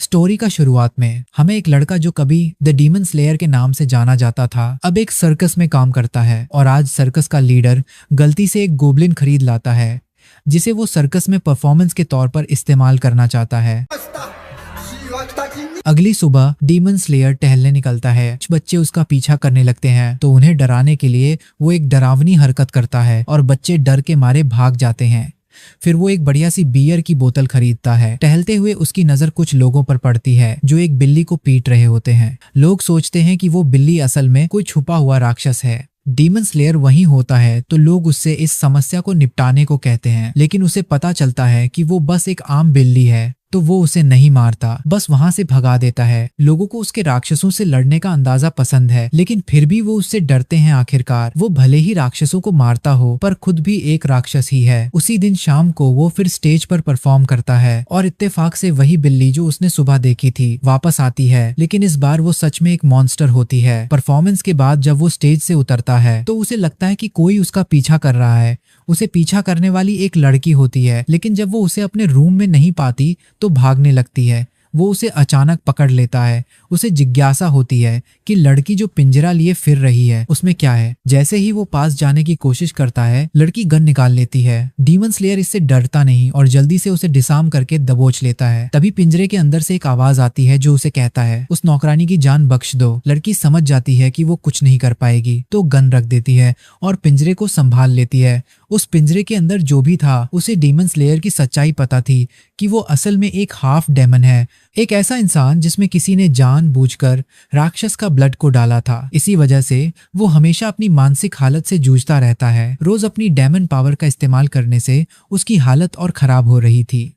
Story का शुरुआत में हमें एक लड़का जो कभी द डीमन स्लेयर के नाम से जाना जाता था, अब एक सर्कस में काम करता है और आज सर्कस का लीडर गलती से एक गोब्लिन खरीद लाता है जिसे वो सर्कस में परफॉर्मेंस के तौर पर इस्तेमाल करना चाहता है। अगली सुबह डीमन स्लेयर टहलने निकलता है। कुछ बच्चे उसका पीछा करने लगते हैं तो उन्हें डराने के लिए वो एक डरावनी हरकत करता है और बच्चे डर के मारे भाग जाते हैं। फिर वो एक बढ़िया सी बियर की बोतल खरीदता है। टहलते हुए उसकी नजर कुछ लोगों पर पड़ती है जो एक बिल्ली को पीट रहे होते हैं। लोग सोचते हैं कि वो बिल्ली असल में कोई छुपा हुआ राक्षस है। डीमन स्लेयर वहीं होता है तो लोग उससे इस समस्या को निपटाने को कहते हैं, लेकिन उसे पता चलता है कि वो बस एक आम बिल्ली है तो वो उसे नहीं मारता, बस वहां से भगा देता है। लोगों को उसके राक्षसों से लड़ने का अंदाजा पसंद है, लेकिन फिर भी वो उससे डरते हैं। आखिरकार वो भले ही राक्षसों को मारता हो पर खुद भी एक राक्षस ही है। उसी दिन शाम को वो फिर स्टेज पर परफॉर्म करता है और इत्तेफाक से वही बिल्ली जो उसने सुबह देखी थी वापस आती है, लेकिन इस बार वो सच में एक मॉन्स्टर होती है। परफॉर्मेंस के बाद जब वो स्टेज से उतरता है तो उसे लगता है कि कोई उसका पीछा कर रहा है। उसे पीछा करने वाली एक लड़की होती है, लेकिन जब वो उसे अपने रूम में नहीं पाती तो भागने लगती है। वो उसे अचानक पकड़ लेता है। उसे जिज्ञासा होती है कि लड़की जो पिंजरा लिए फिर रही है उसमें क्या है। जैसे ही वो पास जाने की कोशिश करता है लड़की गन निकाल लेती है। डीमन स्लेयर इससे डरता नहीं और जल्दी से उसे डिसार्म करके दबोच लेता है। तभी पिंजरे के अंदर से एक आवाज आती है जो उसे कहता है उस नौकरानी की जान बख्श दो। लड़की समझ जाती है कि वो कुछ नहीं कर पाएगी तो गन रख देती है और पिंजरे को संभाल लेती है। उस पिंजरे के अंदर जो भी था उसे डीमन स्लेयर की सच्चाई पता थी कि वो असल में एक हाफ डेमन है, एक ऐसा इंसान जिसमें किसी ने जानबूझकर राक्षस का ब्लड को डाला था। इसी वजह से वो हमेशा अपनी मानसिक हालत से जूझता रहता है। रोज अपनी डेमन पावर का इस्तेमाल करने से उसकी हालत और खराब हो रही थी।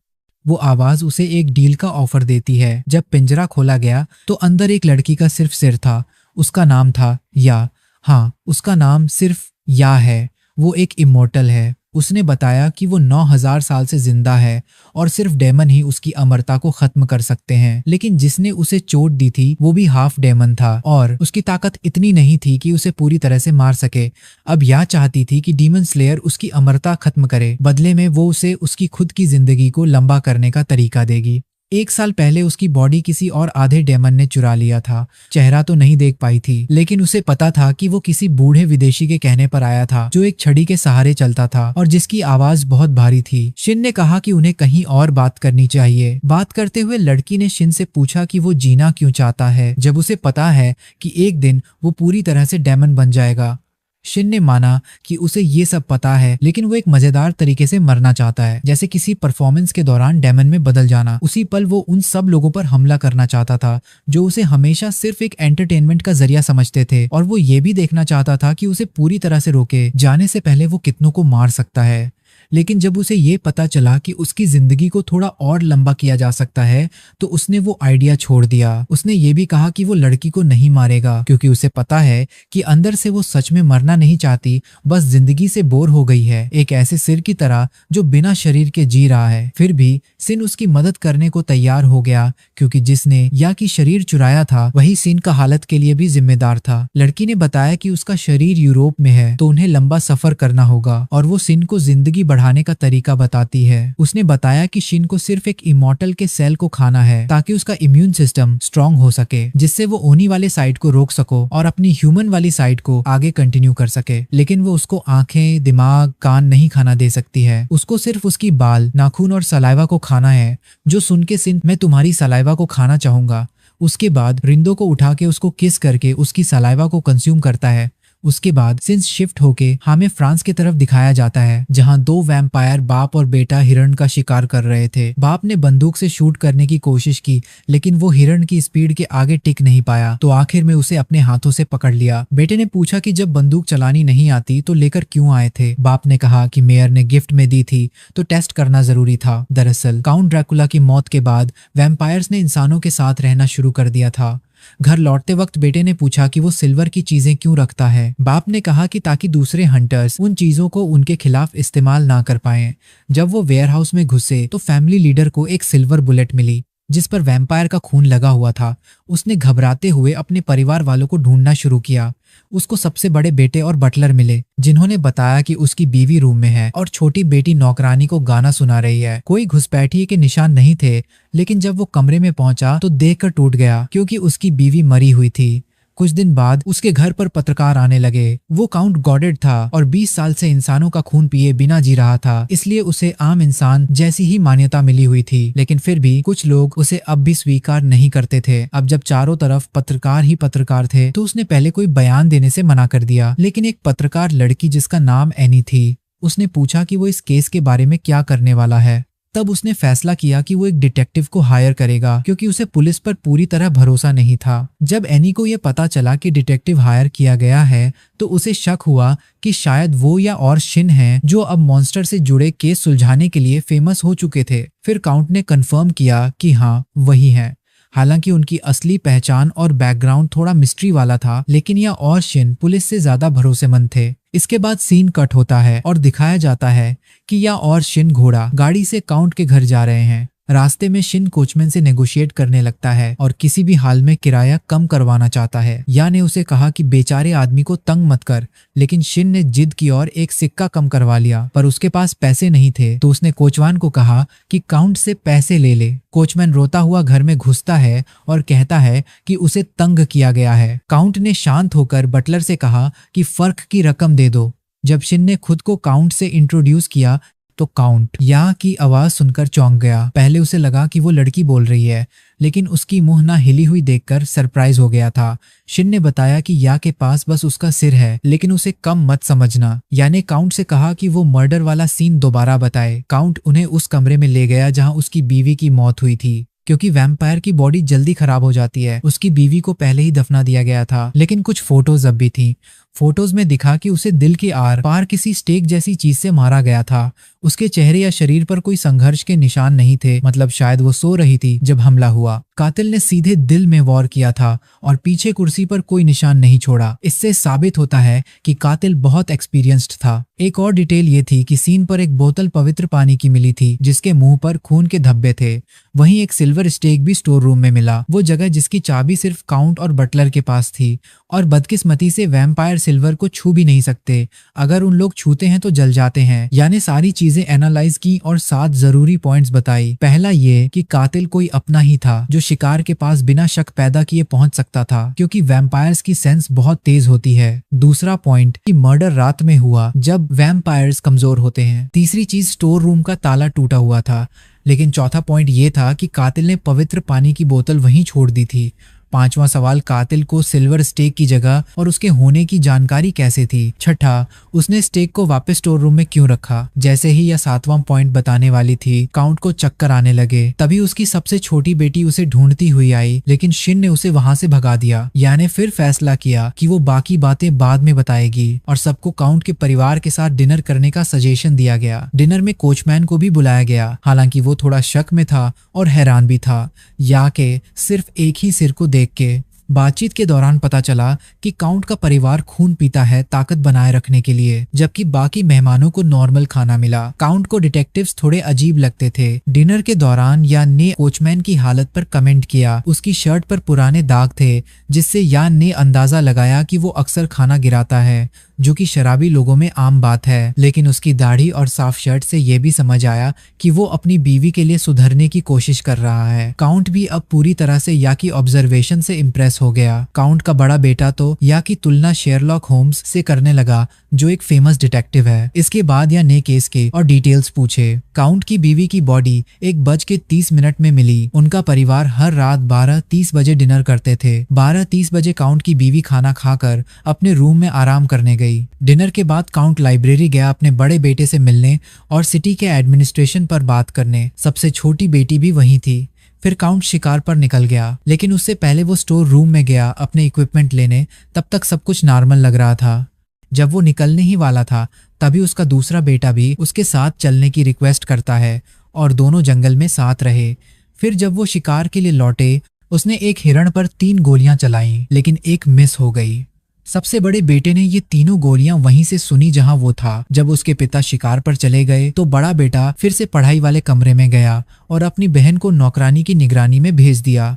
वो आवाज उसे एक डील का ऑफर देती है। जब पिंजरा खोला गया तो अंदर एक लड़की का सिर्फ सिर था। उसका नाम था या। हाँ, उसका नाम सिर्फ या है। वो एक इमोर्टल है। उसने बताया कि वो 9000 साल से जिंदा है और सिर्फ डेमन ही उसकी अमरता को खत्म कर सकते हैं। लेकिन जिसने उसे चोट दी थी वो भी हाफ डेमन था और उसकी ताकत इतनी नहीं थी कि उसे पूरी तरह से मार सके। अब यह चाहती थी कि डीमन स्लेयर उसकी अमरता खत्म करे, बदले में वो उसे उसकी खुद की जिंदगी को लंबा करने का तरीका देगी। 1 साल पहले उसकी बॉडी किसी और आधे डेमन ने चुरा लिया था। चेहरा तो नहीं देख पाई थी, लेकिन उसे पता था कि वो किसी बूढ़े विदेशी के कहने पर आया था जो एक छड़ी के सहारे चलता था और जिसकी आवाज बहुत भारी थी। शिन ने कहा कि उन्हें कहीं और बात करनी चाहिए। बात करते हुए लड़की ने शिन से पूछा कि वो जीना क्यों चाहता है जब उसे पता है कि एक दिन वो पूरी तरह से डेमन बन जाएगा। शिन ने माना कि उसे ये सब पता है, लेकिन वो एक मजेदार तरीके से मरना चाहता है, जैसे किसी परफॉर्मेंस के दौरान डेमन में बदल जाना। उसी पल वो उन सब लोगों पर हमला करना चाहता था जो उसे हमेशा सिर्फ एक एंटरटेनमेंट का जरिया समझते थे, और वो ये भी देखना चाहता था कि उसे पूरी तरह से रोके जाने से पहले वो कितनों को मार सकता है। लेकिन जब उसे ये पता चला कि उसकी जिंदगी को थोड़ा और लंबा किया जा सकता है तो उसने वो आइडिया छोड़ दिया। उसने ये भी कहा कि वो लड़की को नहीं मारेगा क्योंकि उसे पता है कि अंदर से वो सच में मरना नहीं चाहती, बस जिंदगी से बोर हो गई है, एक ऐसे सिर की तरह जो बिना शरीर के जी रहा है। फिर भी सिन उसकी मदद करने को तैयार हो गया क्योंकि जिसने या की शरीर चुराया था वही सिन का हालत के लिए भी जिम्मेदार था। लड़की ने बताया कि उसका शरीर यूरोप में है तो उन्हें लंबा सफर करना होगा और वो सिन को जिंदगी बढ़ाने का तरीका बताती है। उसने बताया कि शिन को सिर्फ एक इमॉर्टल के सेल को खाना है ताकि उसका इम्यून सिस्टम स्ट्रांग हो सके, जिससे वो ओनी वाले साइड को रोक सको और अपनी ह्यूमन वाली साइड को आगे कंटिन्यू कर सके। लेकिन वो उसको आंखें, दिमाग, कान नहीं खाना दे सकती है। उसको सिर्फ उसकी बाल, नाखून और सलाइवा को खाना है। जो सुन के सिन मैं तुम्हारी सलाइवा को खाना चाहूंगा। उसके बाद रिंदो को उठा के उसको किस करके उसकी सलाइवा को कंज्यूम करता है। उसके बाद सीन्स शिफ्ट होके हमें फ्रांस की तरफ दिखाया जाता है जहां 2 वैम्पायर बाप और बेटा हिरण का शिकार कर रहे थे। बाप ने बंदूक से शूट करने की कोशिश की लेकिन वो हिरण की स्पीड के आगे टिक नहीं पाया तो आखिर में उसे अपने हाथों से पकड़ लिया। बेटे ने पूछा कि जब बंदूक चलानी नहीं आती तो लेकर क्यों आए थे। बाप ने कहा कि मेयर ने गिफ्ट में दी थी तो टेस्ट करना जरूरी था। दरअसल काउंट ड्रैकुला की मौत के बाद वैम्पायर्स ने इंसानों के साथ रहना शुरू कर दिया था। घर लौटते वक्त बेटे ने पूछा कि वो सिल्वर की चीजें क्यों रखता है। बाप ने कहा कि ताकि दूसरे हंटर्स उन चीजों को उनके खिलाफ इस्तेमाल ना कर पाएं। जब वो वेयरहाउस में घुसे तो फैमिली लीडर को एक सिल्वर बुलेट मिली। जिस पर वैम्पायर का खून लगा हुआ था। उसने घबराते हुए अपने परिवार वालों को ढूंढना शुरू किया। उसको सबसे बड़े बेटे और बटलर मिले, जिन्होंने बताया कि उसकी बीवी रूम में है और छोटी बेटी नौकरानी को गाना सुना रही है। कोई घुसपैठिए के निशान नहीं थे, लेकिन जब वो कमरे में पहुंचा तो देखकर टूट गया, क्योंकि उसकी बीवी मरी हुई थी। कुछ दिन बाद उसके घर पर पत्रकार आने लगे। वो काउंट गॉडेड था और 20 साल से इंसानों का खून पिए बिना जी रहा था, इसलिए उसे आम इंसान जैसी ही मान्यता मिली हुई थी। लेकिन फिर भी कुछ लोग उसे अब भी स्वीकार नहीं करते थे। अब जब चारों तरफ पत्रकार ही पत्रकार थे, तो उसने पहले कोई बयान देने से मना कर दिया। लेकिन एक पत्रकार लड़की जिसका नाम एनी थी, उसने पूछा कि वो इस केस के बारे में क्या करने वाला है। तब उसने फैसला किया कि वो एक डिटेक्टिव को हायर करेगा, क्योंकि उसे पुलिस पर पूरी तरह भरोसा नहीं था। जब एनी को यह पता चला कि डिटेक्टिव हायर किया गया है, तो उसे शक हुआ कि शायद वो या और शिन हैं, जो अब मॉन्स्टर से जुड़े केस सुलझाने के लिए फेमस हो चुके थे। फिर काउंट ने कंफर्म किया कि हाँ, वही है। हालांकि उनकी असली पहचान और बैकग्राउंड थोड़ा मिस्ट्री वाला था, लेकिन यह और शिन पुलिस से ज्यादा भरोसेमंद थे। इसके बाद सीन कट होता है और दिखाया जाता है कि या और शिन घोड़ा गाड़ी से काउंट के घर जा रहे हैं। रास्ते में शिन कोचमैन से नेगोशिएट करने लगता है और किसी भी हाल में किराया कम करवाना चाहता है। या ने उसे कहा कि बेचारे आदमी को तंग मत कर, लेकिन शिन ने जिद की और एक सिक्का कम करवा लिया, पर उसके पास पैसे नहीं थे। तो उसने कोचवान को कहा कि काउंट से पैसे ले ले। कोचमैन रोता हुआ घर में घुसता है और कहता है कि उसे तंग किया गया है। काउंट ने शांत होकर बटलर से कहा कि फर्क की रकम दे दो। जब शिन ने खुद को काउंट से इंट्रोड्यूस किया, तो काउंट या की आवाज सुनकर चौंक गया। पहले उसे लगा कि वो लड़की बोल रही है, लेकिन उसकी मुंह ना हिली हुई देखकर सरप्राइज हो गया था। शिन ने बताया कि या के पास बस उसका सिर है, लेकिन उसे कम मत समझना। या ने काउंट से कहा कि वो मर्डर वाला सीन दोबारा बताए। काउंट उन्हें उस कमरे में ले गया जहां उसकी बीवी की मौत हुई थी। क्योंकि वैम्पायर की बॉडी जल्दी खराब हो जाती है, उसकी बीवी को पहले ही दफना दिया गया था, लेकिन कुछ फोटोज अब भी थी। फोटोज में दिखा कि उसे दिल के आर पार किसी स्टेक जैसी चीज से मारा गया था। उसके चेहरे या शरीर पर कोई संघर्ष के निशान नहीं थे, मतलब शायद वो सो रही थी जब हमला हुआ। कातिल ने सीधे दिल में वार किया था और पीछे कुर्सी पर कोई निशान नहीं छोड़ा। इससे साबित होता है कि कातिल बहुत एक्सपीरियंस्ड था। एक और डिटेल ये थी कि सीन पर एक बोतल पवित्र पानी की मिली थी, जिसके मुंह पर खून के धब्बे थे। वहीं एक सिल्वर स्टेक भी स्टोर रूम में मिला, वो जगह जिसकी चाबी सिर्फ काउंट और बटलर के पास थी। और बदकिस्मती से वैम्पायर सिल्वर को छू भी नहीं सकते। अगर उन लोग छूते हैं तो जल जाते हैं। यानी सारी चीजें एनालाइज की और 7 जरूरी पॉइंट्स बताई। पहला ये कि कातिल कोई अपना ही था, जो शिकार के पास बिना शक पैदा किए पहुंच सकता था, क्योंकि वैम्पायर्स की सेंस बहुत तेज होती है। दूसरा पॉइंट कि मर्डर रात में हुआ, जब वैम्पायर्स कमजोर होते हैं। तीसरी चीज, स्टोर रूम का ताला टूटा हुआ था। लेकिन चौथा पॉइंट ये था कि कातिल ने पवित्र पानी की बोतल वहीं छोड़ दी थी। पांचवा सवाल, कातिल को सिल्वर स्टेक की जगह और उसके होने की जानकारी कैसे थी। छठा, उसने स्टेक को वापस स्टोर रूम में क्यों रखा। जैसे ही यह 7वां पॉइंट बताने वाली थी, काउंट को चक्कर आने लगे। तभी उसकी सबसे छोटी बेटी उसे ढूंढती हुई आई, लेकिन शिन ने उसे वहां से भगा दिया। याने फिर फैसला किया कि वो बाकी बातें बाद में बताएगी और सबको काउंट के परिवार के साथ डिनर करने का सजेशन दिया गया। डिनर में कोचमैन को भी बुलाया गया, हालांकि वो थोड़ा शक में था और हैरान भी था। या के सिर्फ एक ही सिर को देख के। बातचीत के दौरान पता चला कि काउंट का परिवार खून पीता है ताकत बनाए रखने के लिए, जबकि बाकी मेहमानों को नॉर्मल खाना मिला। काउंट को डिटेक्टिव्स थोड़े अजीब लगते थे। डिनर के दौरान यान ने कोचमैन की हालत पर कमेंट किया। उसकी शर्ट पर पुराने दाग थे, जिससे यान ने अंदाजा लगाया कि वो अक्सर खाना गिराता है, जो कि शराबी लोगों में आम बात है। लेकिन उसकी दाढ़ी और साफ शर्ट से यह भी समझ आया कि वो अपनी बीवी के लिए सुधरने की कोशिश कर रहा है। काउंट भी अब पूरी तरह से या की ऑब्जर्वेशन से इम्प्रेस हो गया। काउंट का बड़ा बेटा तो या की तुलना शेरलॉक होम्स से करने लगा, जो एक फेमस डिटेक्टिव है। इसके बाद या ने केस के और डिटेल्स पूछे। काउंट की बीवी की बॉडी 1:30 में मिली। उनका परिवार हर रात 12:30 बजे डिनर करते थे। 12:30 बजे काउंट की बीवी खाना खाकर अपने रूम में आराम करने गई। डिनर के बाद काउंट लाइब्रेरी गया अपने बड़े बेटे से मिलने और सिटी के एडमिनिस्ट्रेशन पर बात करने। सबसे छोटी बेटी भी वहीं थी। फिर काउंट शिकार पर निकल गया, लेकिन उससे पहले वो स्टोर रूम में गया अपने इक्विपमेंट लेने। तब तक सब कुछ नॉर्मल लग रहा था। जब वो निकलने ही वाला था, तभी उसका दूसरा बेटा भी उसके साथ चलने की रिक्वेस्ट करता है और दोनों जंगल में साथ रहे। फिर जब वो शिकार के लिए लौटे, उसने एक हिरण पर 3 गोलियां चलाई, लेकिन एक मिस हो गई। सबसे बड़े बेटे ने ये तीनों गोलियां वहीं से सुनी जहां वो था। जब उसके पिता शिकार पर चले गए तो बड़ा बेटा फिर से पढ़ाई वाले कमरे में गया और अपनी बहन को नौकरानी की निगरानी में भेज दिया।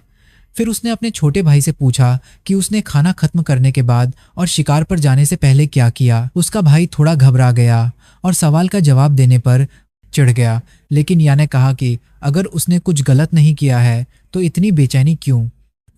फिर उसने अपने छोटे भाई से पूछा कि उसने खाना खत्म करने के बाद और शिकार पर जाने से पहले क्या किया। उसका भाई थोड़ा घबरा गया और सवाल का जवाब देने पर चिढ़ गया, लेकिन या ने कहा कि अगर उसने कुछ गलत नहीं किया है तो इतनी बेचैनी क्यों।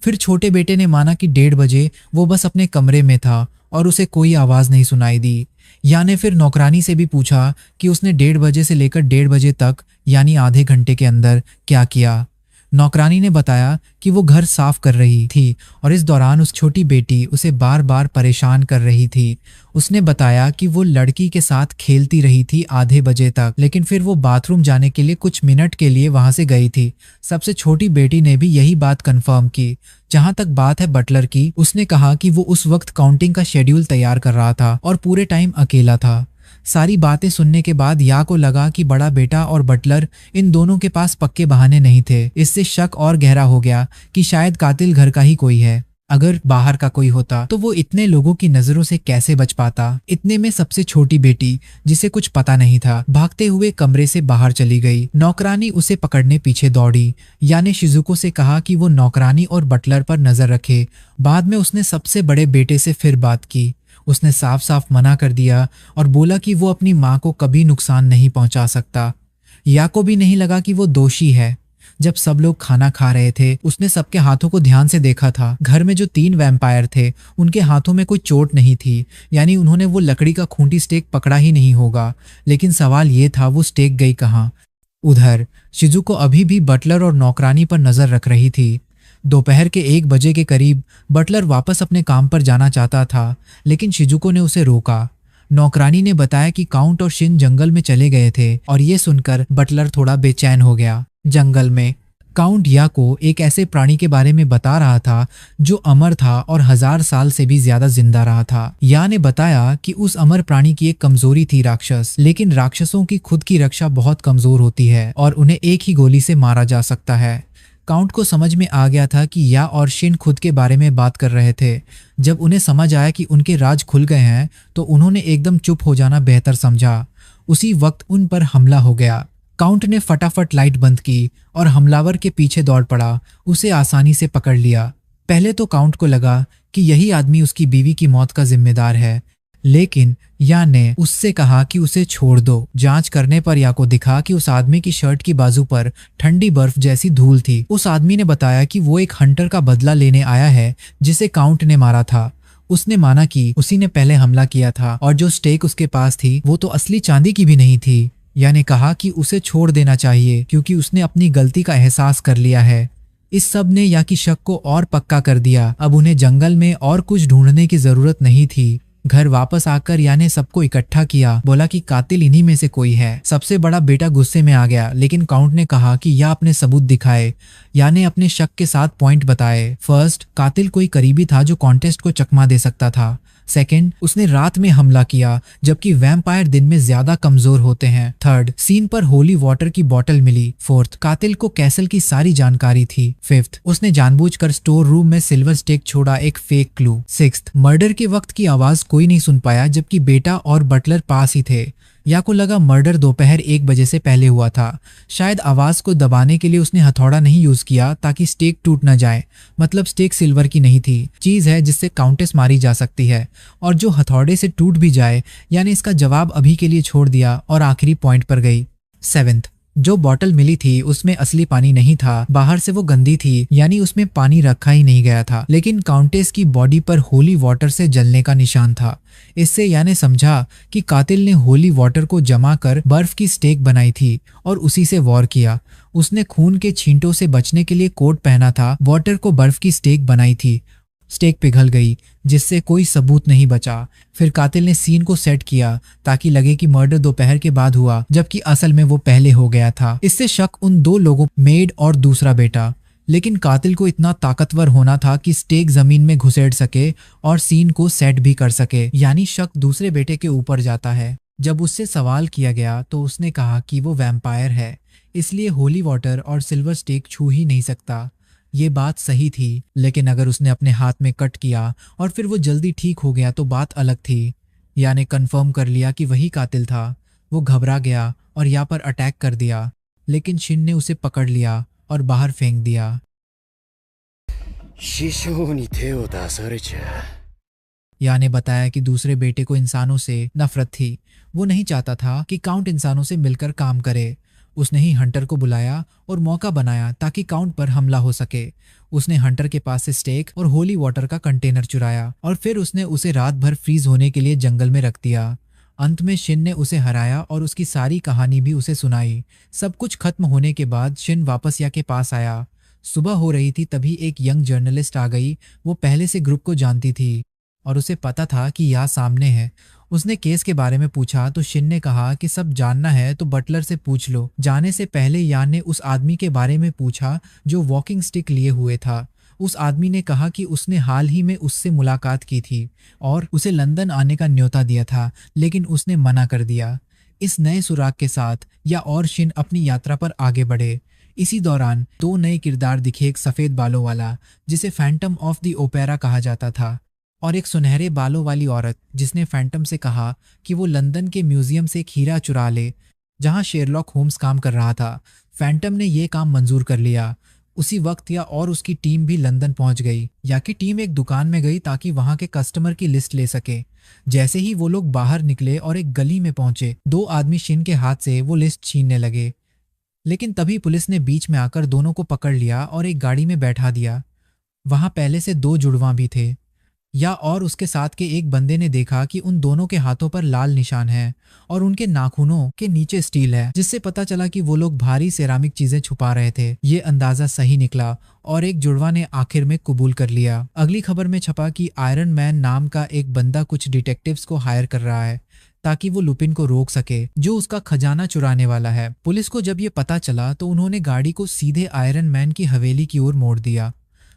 फिर छोटे बेटे ने माना कि 1:30 बजे वो बस अपने कमरे में था और उसे कोई आवाज़ नहीं सुनाई दी। या ने फिर नौकरानी से भी पूछा कि उसने 1:30 बजे से लेकर 1:30 बजे तक यानी आधे घंटे के अंदर क्या किया। नौकरानी ने बताया कि वो घर साफ कर रही थी और इस दौरान उस छोटी बेटी उसे बार बार परेशान कर रही थी। उसने बताया कि वो लड़की के साथ खेलती रही थी आधे बजे तक, लेकिन फिर वो बाथरूम जाने के लिए कुछ मिनट के लिए वहां से गई थी। सबसे छोटी बेटी ने भी यही बात कंफर्म की। जहां तक बात है बटलर की, उसने कहा कि वो उस वक्त काउंटिंग का शेड्यूल तैयार कर रहा था और पूरे टाइम अकेला था। सारी बातें सुनने के बाद या को लगा कि बड़ा बेटा और बटलर इन दोनों के पास पक्के बहाने नहीं थे। इससे शक और गहरा हो गया कि शायद कातिल घर का ही कोई है। अगर बाहर का कोई होता तो वो इतने लोगों की नजरों से कैसे बच पाता। इतने में सबसे छोटी बेटी, जिसे कुछ पता नहीं था, भागते हुए कमरे से बाहर चली गई। नौकरानी उसे पकड़ने पीछे दौड़ी। याने शिजुको से कहा कि वो नौकरानी और बटलर पर नजर रखे। बाद में उसने सबसे बड़े बेटे से फिर बात की। उसने साफ साफ मना कर दिया और बोला कि वो अपनी माँ को कभी नुकसान नहीं पहुंचा सकता। या को भी नहीं लगा कि वो दोषी है। जब सब लोग खाना खा रहे थे उसने सबके हाथों को ध्यान से देखा था। घर में जो 3 वैम्पायर थे उनके हाथों में कोई चोट नहीं थी, यानी उन्होंने वो लकड़ी का खूंटी स्टेक पकड़ा ही नहीं होगा। लेकिन सवाल ये था वो स्टेक गई कहाँ। उधर शिजुको अभी भी बटलर और नौकरानी पर नजर रख रही थी। दोपहर के 1 बजे के करीब बटलर वापस अपने काम पर जाना चाहता था, लेकिन शिजुको ने उसे रोका। नौकरानी ने बताया कि काउंट और शिन जंगल में चले गए थे और ये सुनकर बटलर थोड़ा बेचैन हो गया। जंगल में काउंट या को एक ऐसे प्राणी के बारे में बता रहा था जो अमर था और 1000 साल से भी ज्यादा जिंदा रहा था। या ने बताया कि उस अमर प्राणी की एक कमजोरी थी राक्षस, लेकिन राक्षसों की खुद की रक्षा बहुत कमजोर होती है और उन्हें एक ही गोली से मारा जा सकता है। काउंट को समझ में आ गया था कि या और शिन खुद के बारे में बात कर रहे थे। जब उन्हें समझ आया कि उनके राज खुल गए हैं तो उन्होंने एकदम चुप हो जाना बेहतर समझा। उसी वक्त उन पर हमला हो गया। काउंट ने फटाफट लाइट बंद की और हमलावर के पीछे दौड़ पड़ा। उसे आसानी से पकड़ लिया। पहले तो काउंट को लगा कि यही आदमी उसकी बीवी की मौत का जिम्मेदार है, लेकिन या ने उससे कहा कि उसे छोड़ दो। जांच करने पर या को दिखा कि उस आदमी की शर्ट की बाजू पर ठंडी बर्फ जैसी धूल थी। उस आदमी ने बताया कि वो एक हंटर का बदला लेने आया है जिसे काउंट ने मारा था। उसने माना कि उसी ने पहले हमला किया था और जो स्टेक उसके पास थी वो तो असली चांदी की भी नहीं थी। या ने कहा कि उसे छोड़ देना चाहिए क्योंकि उसने अपनी गलती का एहसास कर लिया है। इस सब ने या की शक को और पक्का कर दिया। अब उन्हें जंगल में और कुछ ढूंढने की जरूरत नहीं थी। घर वापस आकर या ने सबको इकट्ठा किया। बोला कि कातिल इन्हीं में से कोई है। सबसे बड़ा बेटा गुस्से में आ गया, लेकिन काउंट ने कहा कि या अपने सबूत दिखाए। या ने अपने शक के साथ पॉइंट बताए। फर्स्ट, कातिल कोई करीबी था जो कॉन्टेस्ट को चकमा दे सकता था। सेकंड, उसने रात में हमला किया जबकि वैम्पायर दिन में ज्यादा कमजोर होते हैं। थर्ड, सीन पर होली वाटर की बोतल मिली। फोर्थ, कातिल को कैसल की सारी जानकारी थी। फिफ्थ, उसने जानबूझकर स्टोर रूम में सिल्वर स्टेक छोड़ा, एक फेक क्लू। सिक्स्थ, मर्डर के वक्त की आवाज कोई नहीं सुन पाया जबकि बेटा और बटलर पास ही थे। या को लगा मर्डर दोपहर 1 बजे से पहले हुआ था। शायद आवाज को दबाने के लिए उसने हथौड़ा नहीं यूज किया ताकि स्टेक टूट न जाए। मतलब स्टेक सिल्वर की नहीं थी, चीज है जिससे काउंटेस मारी जा सकती है और जो हथौड़े से टूट भी जाए। यानी इसका जवाब अभी के लिए छोड़ दिया और आखिरी पॉइंट पर गई। सेवेंथ, जो बॉटल मिली थी उसमें असली पानी नहीं था। बाहर से वो गंदी थी, यानी उसमें पानी रखा ही नहीं गया था, लेकिन काउंटेस की बॉडी पर होली वाटर से जलने का निशान था। इससे याने समझा कि कातिल ने होली वाटर को जमा कर बर्फ की स्टेक बनाई थी और उसी से वॉर किया। उसने खून के छींटों से बचने के लिए कोट पहना था, वाटर को बर्फ की स्टेक बनाई थी। स्टेक पिघल गई जिससे कोई सबूत नहीं बचा। फिर कातिल ने सीन को सेट किया ताकि लगे कि मर्डर दोपहर के बाद हुआ जबकि असल में वो पहले हो गया था। इससे शक उन 2 लोगों, मेड और दूसरा बेटा। लेकिन कातिल को इतना ताकतवर होना था कि स्टेक जमीन में घुसेड़ सके और सीन को सेट भी कर सके। यानी शक दूसरे बेटे के ऊपर जाता है। जब उससे सवाल किया गया तो उसने कहा कि वो वैम्पायर है, इसलिए होली वाटर और सिल्वर स्टेक छू ही नहीं सकता। ये बात सही थी, लेकिन अगर उसने अपने हाथ में कट किया और फिर वो जल्दी ठीक हो गया तो बात अलग थी। या ने कंफर्म कर लिया कि वही कातिल था। वो घबरा गया और या पर अटैक कर दिया, लेकिन शिन ने उसे पकड़ लिया और बाहर फेंक दिया। 師匠に手を出されちゃ。या ने बताया कि दूसरे बेटे को इंसानों से नफरत थी। वो नहीं चाहता था कि काउंट इंसानों से मिलकर काम करे। उसने ही हंटर को बुलाया और मौका बनाया ताकि काउंट पर हमला हो सके। उसने हंटर के पास से स्टेक और होली वाटर का कंटेनर चुराया और फिर उसने उसे रात भर फ्रीज होने के लिए जंगल में रख दिया। अंत में शिन ने उसे हराया और उसकी सारी कहानी भी उसे सुनाई। सब कुछ खत्म होने के बाद शिन वापस या के पास आया। सुबह हो रही थी तभी एक यंग जर्नलिस्ट आ गई। वो पहले से ग्रुप को जानती थी और उसे पता था कि या सामने है। उसने केस के बारे में पूछा तो शिन ने कहा कि सब जानना है तो बटलर से पूछ लो। जाने से पहले यान ने उस आदमी के बारे में पूछा जो वॉकिंग स्टिक लिए हुए था। उस आदमी ने कहा कि उसने हाल ही में उससे मुलाकात की थी और उसे लंदन आने का न्योता दिया था, लेकिन उसने मना कर दिया। इस नए सुराग के साथ या और शिन अपनी यात्रा पर आगे बढ़े। इसी दौरान दो नए किरदार दिखे, एक सफ़ेद बालों वाला जिसे फैंटम ऑफ द ओपेरा कहा जाता था और एक सुनहरे बालों वाली औरत जिसने फैंटम से कहा कि वो लंदन के म्यूजियम से एक हीरा चुरा ले जहां शेरलॉक होम्स काम कर रहा था। फैंटम ने ये काम मंजूर कर लिया। उसी वक्त या और उसकी टीम भी लंदन पहुंच गई। या की टीम एक दुकान में गई ताकि वहां के कस्टमर की लिस्ट ले सके। जैसे ही वो लोग बाहर निकले और एक गली में पहुंचे, दो आदमी शिन के हाथ से वो लिस्ट छीनने लगे, लेकिन तभी पुलिस ने बीच में आकर दोनों को पकड़ लिया और एक गाड़ी में बैठा दिया। वहां पहले से दो जुड़वां भी थे। या और उसके साथ के एक बंदे ने देखा कि उन दोनों के हाथों पर लाल निशान हैं और उनके नाखूनों के नीचे स्टील है, जिससे पता चला कि वो लोग भारी सेरामिक चीजें छुपा रहे थे। ये अंदाजा सही निकला और एक जुड़वा ने आखिर में कबूल कर लिया। अगली खबर में छपा कि आयरन मैन नाम का एक बंदा कुछ डिटेक्टिव्स को हायर कर रहा है ताकि वो लुपिन को रोक सके, जो उसका खजाना चुराने वाला है। पुलिस को जब ये पता चला तो उन्होंने गाड़ी को सीधे आयरन मैन की हवेली की ओर मोड़ दिया।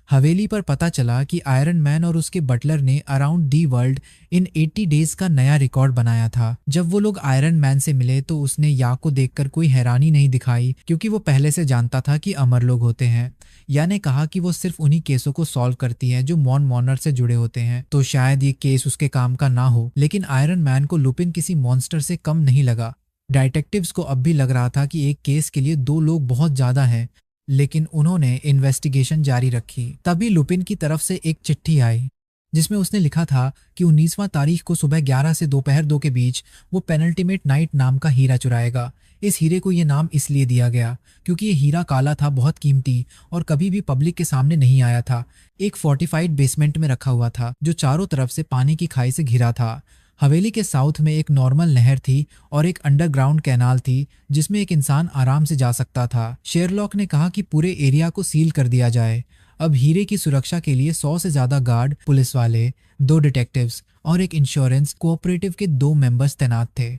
हवेली पर पता चला कि आयरन मैन और उसके बटलर ने around the world in 80 days का नया रिकॉर्ड बनाया था। जब वो लोग आयरन मैन से मिले तो उसने या को देखकर कोई हैरानी नहीं दिखाई, क्योंकि वो पहले से जानता था कि अमर लोग होते हैं। या ने कहा कि वो सिर्फ उन्हीं केसों को सॉल्व करती है जो मॉन मॉनर से जुड़े होते हैं, तो शायद ये केस उसके काम का ना हो। लेकिन आयरन मैन को लुपिन किसी मॉन्स्टर से कम नहीं लगा। डिटेक्टिव्स को अब भी लग रहा था कि एक केस के लिए दो लोग बहुत ज्यादा हैं, लेकिन उन्होंने इन्वेस्टिगेशन जारी रखी। तभी लुपिन की तरफ से एक चिट्ठी आई जिसमें उसने लिखा था कि 19वां तारीख को सुबह 11 से दोपहर 2 के बीच वो पेनल्टीमेट नाइट नाम का हीरा चुराएगा। इस हीरे को ये नाम इसलिए दिया गया क्योंकि ये हीरा काला था, बहुत कीमती और कभी भी पब्लिक के सामने नहीं आया था। एक फोर्टिफाइड बेसमेंट में रखा हुआ था जो चारों तरफ से पानी की खाई से घिरा था। हवेली के साउथ में एक नॉर्मल नहर थी और एक अंडरग्राउंड कैनाल थी जिसमें एक इंसान आराम से जा सकता था। शेरलॉक ने कहा कि पूरे एरिया को सील कर दिया जाए। अब हीरे की सुरक्षा के लिए 100 से ज्यादा गार्ड, पुलिस वाले, 2 डिटेक्टिव्स और एक इंश्योरेंस कोऑपरेटिव के 2 मेंबर्स तैनात थे।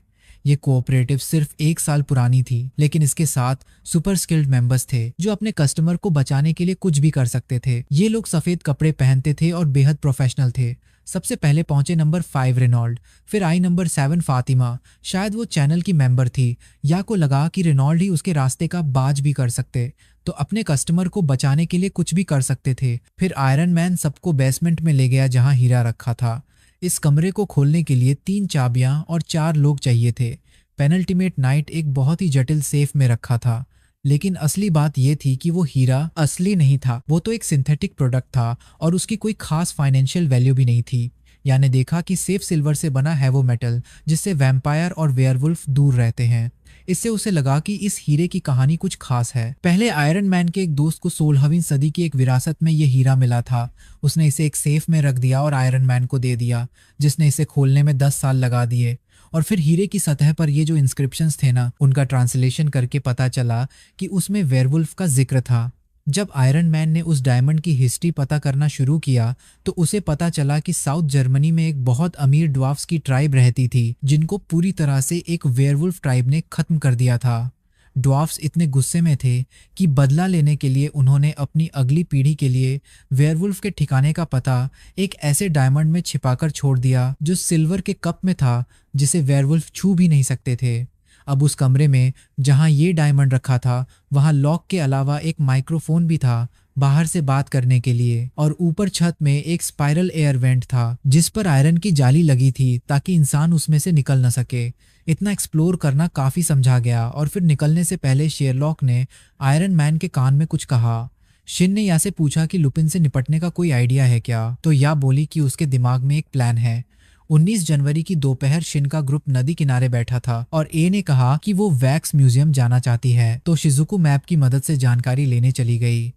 ये कोऑपरेटिव सिर्फ 1 साल पुरानी थी, लेकिन इसके साथ सुपर स्किल्ड मेंबर्स थे जो अपने कस्टमर को बचाने के लिए कुछ भी कर सकते थे। ये लोग सफेद कपड़े पहनते थे और बेहद प्रोफेशनल थे। सबसे पहले पहुंचे नंबर 5 रेनॉल्ड, फिर आई नंबर 7 फातिमा। शायद वो चैनल की मेंबर थी। या को लगा कि रेनॉल्ड ही उसके रास्ते का बाज भी कर सकते, तो अपने कस्टमर को बचाने के लिए कुछ भी कर सकते थे। फिर आयरन मैन सबको बेसमेंट में ले गया जहां हीरा रखा था। इस कमरे को खोलने के लिए 3 चाबियां और 4 लोग चाहिए थे। पेनल्टीमेट नाइट एक बहुत ही जटिल सेफ में रखा था, लेकिन असली बात यह थी कि वो हीरा असली नहीं था। वो तो एक सिंथेटिक प्रोडक्ट था और उसकी कोई खास फाइनेंशियल वैल्यू भी नहीं थी। यानी देखा कि सेफ सिल्वर से बना है वो मेटल जिससे वैम्पायर और वेयरवुल्फ दूर रहते हैं। इससे उसे लगा कि इस हीरे की कहानी कुछ खास है। पहले आयरन मैन के एक दोस्त को 16वीं सदी की एक विरासत में ये हीरा मिला था। उसने इसे एक सेफ में रख दिया और आयरन मैन को दे दिया, जिसने इसे खोलने में 10 साल लगा दिए। और फिर हीरे की सतह पर ये जो इंस्क्रिप्शंस थे ना, उनका ट्रांसलेशन करके पता चला कि उसमें वेयरवुल्फ का जिक्र था। जब आयरन मैन ने उस डायमंड की हिस्ट्री पता करना शुरू किया तो उसे पता चला कि साउथ जर्मनी में एक बहुत अमीर ड्वार्फ्स की ट्राइब रहती थी जिनको पूरी तरह से एक वेयरवुल्फ ट्राइब ने खत्म कर दिया था। ड्वार्फ्स इतने गुस्से में थे कि बदला लेने के लिए उन्होंने अपनी अगली पीढ़ी के लिए वेयरवुल्फ के ठिकाने का पता एक ऐसे डायमंड में छिपाकर छोड़ दिया जो सिल्वर के कप में था, जिसे वेयरवुल्फ छू भी नहीं सकते थे। अब उस कमरे में जहां ये डायमंड रखा था वहां लॉक के अलावा एक माइक्रोफोन भी था बाहर से बात करने के लिए। और ऊपर छत में एक स्पाइरल एयर वेंट था जिस पर आयरन की जाली लगी थी ताकि इंसान उसमें से निकल न सके। इतना एक्सप्लोर करना काफी समझा गया और फिर निकलने से पहले शेरलॉक ने आयरन मैन के कान में कुछ कहा। शिन ने या से पूछा कि लुपिन से निपटने का कोई आइडिया है क्या, तो या बोली कि उसके दिमाग में एक प्लान है। 19 जनवरी की दोपहर शिन का ग्रुप नदी किनारे बैठा था और ए ने कहा कि वो वैक्स म्यूजियम जाना चाहती है, तो शिजुको मैप की मदद से जानकारी लेने चली गई।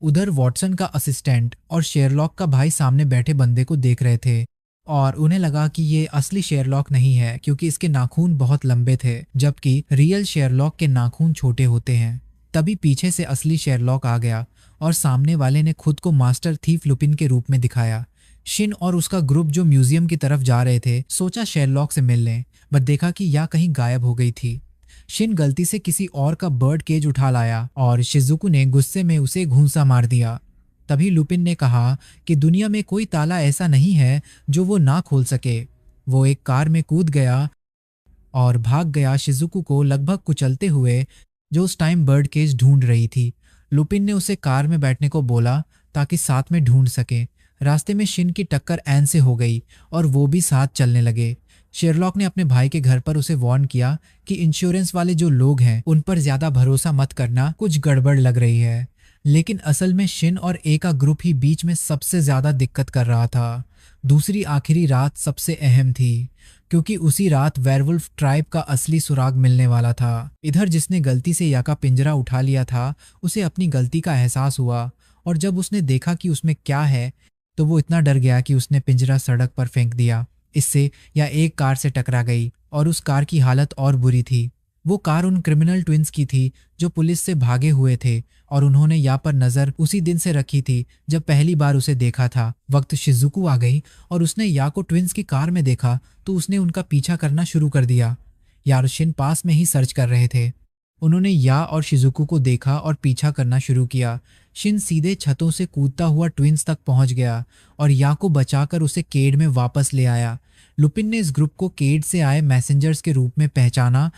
उधर वॉटसन का असिस्टेंट और शेरलॉक का भाई सामने बैठे बंदे को देख रहे थे और उन्हें लगा कि ये असली शेरलॉक नहीं है क्योंकि इसके नाखून बहुत लंबे थे, जबकि रियल शेरलॉक के नाखून छोटे होते हैं। तभी पीछे से असली शेरलॉक आ गया और सामने वाले ने खुद को मास्टर थीफ लुपिन के रूप में दिखाया। शिन और उसका ग्रुप जो म्यूजियम की तरफ जा रहे थे सोचा शेरलॉक से मिल लें, बट देखा कि या कहीं गायब हो गई थी। शिन गलती से किसी और का बर्ड केज उठा लाया और शिजुको ने गुस्से में उसे घूंसा मार दिया। तभी लुपिन ने कहा कि दुनिया में कोई ताला ऐसा नहीं है जो वो ना खोल सके। वो एक कार में कूद गया और भाग गया, शिजुको को लगभग कुचलते हुए, जो उस टाइम बर्ड केज ढूंढ रही थी। लुपिन ने उसे कार में बैठने को बोला ताकि साथ में ढूंढ सके। रास्ते में शिन की टक्कर एन से हो गई और वो भी साथ चलने लगे। शेरलॉक ने अपने भाई के घर पर उसे वार्न किया कि इंश्योरेंस वाले जो लोग हैं उन पर ज्यादा भरोसा मत करना, कुछ गड़बड़ लग रही है। लेकिन असल में शिन और ए का ग्रुप ही बीच में सबसे ज्यादा दिक्कत कर रहा था। दूसरी आखिरी रात सबसे अहम थी क्योंकि उसी रात वेयरवुल्फ ट्राइब का असली सुराग मिलने वाला था। इधर जिसने गलती से या का पिंजरा उठा लिया था उसे अपनी गलती का एहसास हुआ और जब उसने देखा कि उसमें क्या है तो वो इतना डर गया कि उसने पिंजरा सड़क पर फेंक दिया। इससे या एक कार से टकरा गई और उस कार की हालत और बुरी थी। वो कार उन क्रिमिनल ट्विंस की थी जो पुलिस से भागे हुए थे और उन्होंने या पर नजर उसी दिन से रखी थी जब पहली बार उसे देखा था। वक्त शिजुको आ गई और उसने या को ट्विंस की कार में देखा तो उसने उनका पीछा करना शुरू कर दिया। या और शिन पास में ही सर्च कर रहे थे। उन्होंने या और शिजुको को देखा और पीछा करना शुरू किया। शिन सीधे छतों से कूदता हुआ ट्विंस तक पहुंच गया और या को बचाकर उसे केड में वापस ले आया। लुपिन ने इस ग्रुप को केड से आए मैसेंजर्स के रूप में पहचाना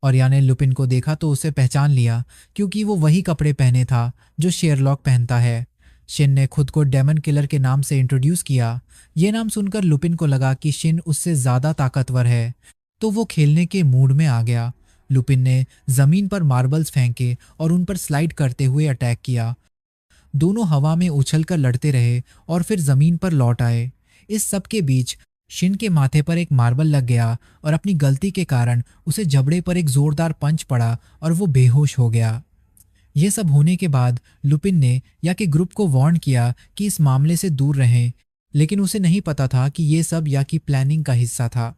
और या ने लुपिन को देखा तो उसे पहचान लिया क्योंकि वो वही कपड़े पहने था जो शेरलॉक पहनता है। शिन ने खुद को डेमन किलर के नाम से इंट्रोड्यूस किया। ये नाम सुनकर लुपिन को लगा कि शिन उससे ज्यादा ताकतवर है, तो वो खेलने के मूड में आ गया। लुपिन ने जमीन पर मार्बल्स फेंके और उन पर स्लाइड करते हुए अटैक किया। दोनों हवा में उछलकर लड़ते रहे और फिर जमीन पर लौट आए। इस सब के बीच शिन के माथे पर एक मार्बल लग गया और अपनी गलती के कारण उसे जबड़े पर एक जोरदार पंच पड़ा और वो बेहोश हो गया। ये सब होने के बाद लुपिन ने या के ग्रुप को वार्न किया कि इस मामले से दूर रहें, लेकिन उसे नहीं पता था कि ये सब या की प्लानिंग का हिस्सा था।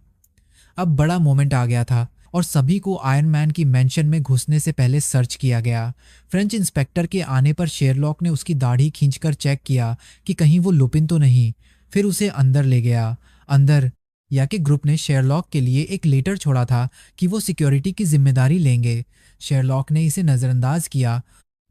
अब बड़ा मोमेंट आ गया था और सभी को आयरन मैन की मेंशन में घुसने से पहले सर्च किया गया। फ्रेंच इंस्पेक्टर के आने पर शेरलॉक ने उसकी दाढ़ी खींचकर चेक किया कि कहीं वो लुपिन तो नहीं, फिर उसे अंदर ले गया। अंदर या के ग्रुप ने शेरलॉक के लिए एक लेटर छोड़ा था कि वो सिक्योरिटी की जिम्मेदारी लेंगे। शेरलॉक ने इसे नज़रअंदाज किया,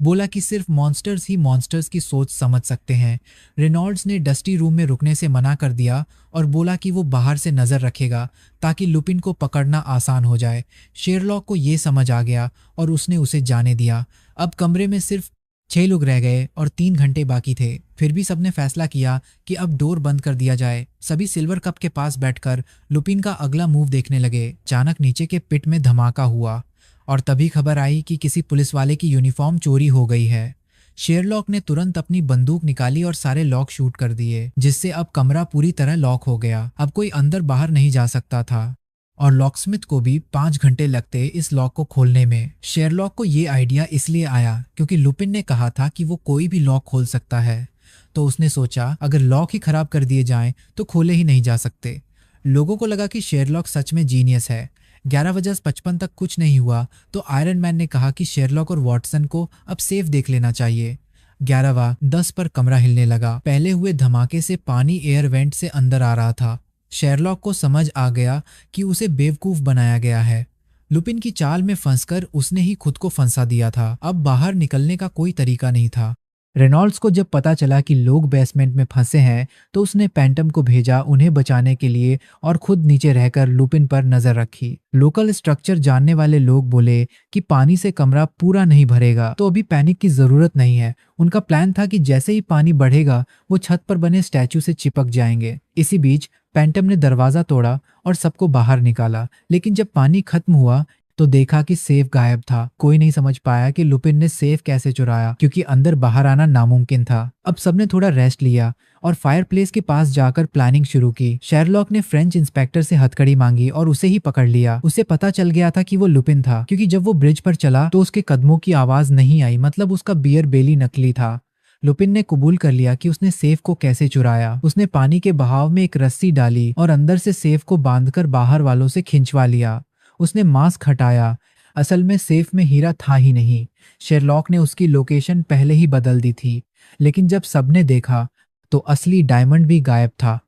बोला कि सिर्फ मॉन्स्टर्स ही मॉन्स्टर्स की सोच समझ सकते हैं। रेनॉल्ड्स ने डस्टी रूम में रुकने से मना कर दिया और बोला कि वो बाहर से नज़र रखेगा ताकि लुपिन को पकड़ना आसान हो जाए। शेरलॉक को ये समझ आ गया और उसने उसे जाने दिया। अब कमरे में सिर्फ 6 लोग रह गए और 3 घंटे बाकी थे। फिर भी सबने फैसला किया कि अब डोर बंद कर दिया जाए। सभी सिल्वर कप के पास बैठकर लुपिन का अगला मूव देखने लगे। अचानक नीचे के पिट में धमाका हुआ और तभी खबर आई कि किसी पुलिस वाले की यूनिफॉर्म चोरी हो गई है। शेरलॉक ने तुरंत अपनी बंदूक निकाली और सारे लॉक शूट कर दिए, जिससे अब कमरा पूरी तरह लॉक हो गया। अब कोई अंदर बाहर नहीं जा सकता था और लॉकस्मिथ को भी 5 घंटे लगते इस लॉक को खोलने में। शेरलॉक को ये आइडिया इसलिए आया क्योंकि लुपिन ने कहा था कि वो कोई भी लॉक खोल सकता है, तो उसने सोचा अगर लॉक ही खराब कर दिए जाएं तो खोले ही नहीं जा सकते। लोगों को लगा कि शेरलॉक सच में जीनियस है। 11:55 तक कुछ नहीं हुआ तो आयरन मैन ने कहा कि शेरलॉक और वॉटसन को अब सेफ देख लेना चाहिए। 11:10 पर कमरा हिलने लगा। पहले हुए धमाके से पानी एयर वेंट से अंदर आ रहा था। शेरलॉक को समझ आ गया कि उसे बेवकूफ बनाया गया है। लुपिन की चाल में फंसकर उसने ही खुद को फंसा दिया था। अब बाहर निकलने का कोई तरीका नहीं था। रेनॉल्ड्स को जब पता चला कि लोग बेसमेंट में फंसे हैं तो उसने पैंटम को भेजा उन्हें बचाने के लिए और खुद नीचे रहकर लुपिन पर नजर रखी। लोकल स्ट्रक्चर जानने वाले लोग बोले कि पानी से कमरा पूरा नहीं भरेगा तो अभी पैनिक की जरूरत नहीं है। उनका प्लान था कि जैसे ही पानी बढ़ेगा वो छत पर बने स्टैचू से चिपक जाएंगे। इसी बीच पैंटम ने दरवाजा तोड़ा और सबको बाहर निकाला, लेकिन जब पानी खत्म हुआ तो देखा कि सेफ गायब था। कोई नहीं समझ पाया कि लुपिन ने सेफ कैसे चुराया, क्योंकि अंदर बाहर आना नामुमकिन था। अब सबने थोड़ा रेस्ट लिया और फायरप्लेस के पास जाकर प्लानिंग शुरू की। शेरलॉक ने फ्रेंच इंस्पेक्टर से हथकड़ी मांगी और उसे ही पकड़ लिया। उसे पता चल गया था कि वो लुपिन था, क्योंकि जब वो ब्रिज पर चला तो उसके कदमों की आवाज नहीं आई, मतलब उसका बियर बेली नकली था। लुपिन ने कबूल कर लिया कि उसने सेफ को कैसे चुराया। उसने पानी के बहाव में एक रस्सी डाली और अंदर से सेफ को बांधकर बाहर वालों से खिंचवा लिया। उसने मास्क हटाया। असल में सेफ में हीरा था ही नहीं। शेरलॉक ने उसकी लोकेशन पहले ही बदल दी थी, लेकिन जब सबने देखा तो असली डायमंड भी गायब था।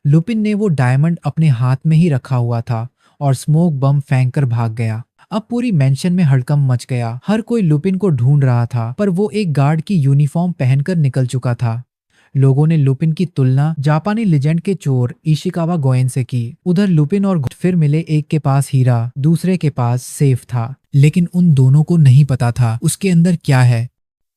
लुपिन ने वो डायमंड अपने हाथ में ही रखा हुआ था और स्मोक बम फेंक कर भाग गया। अब पूरी मेंशन में हड़कंप मच गया। हर कोई लुपिन को ढूंढ रहा था, पर वो एक गार्ड की यूनिफॉर्म पहनकर निकल चुका था। लोगों ने लुपिन की तुलना जापानी लेजेंड के चोर इशिकावा गोएन से की। उधर लुपिन और फिर मिले, एक के पास हीरा, दूसरे के पास सेफ था, लेकिन उन दोनों को नहीं पता था उसके अंदर क्या है।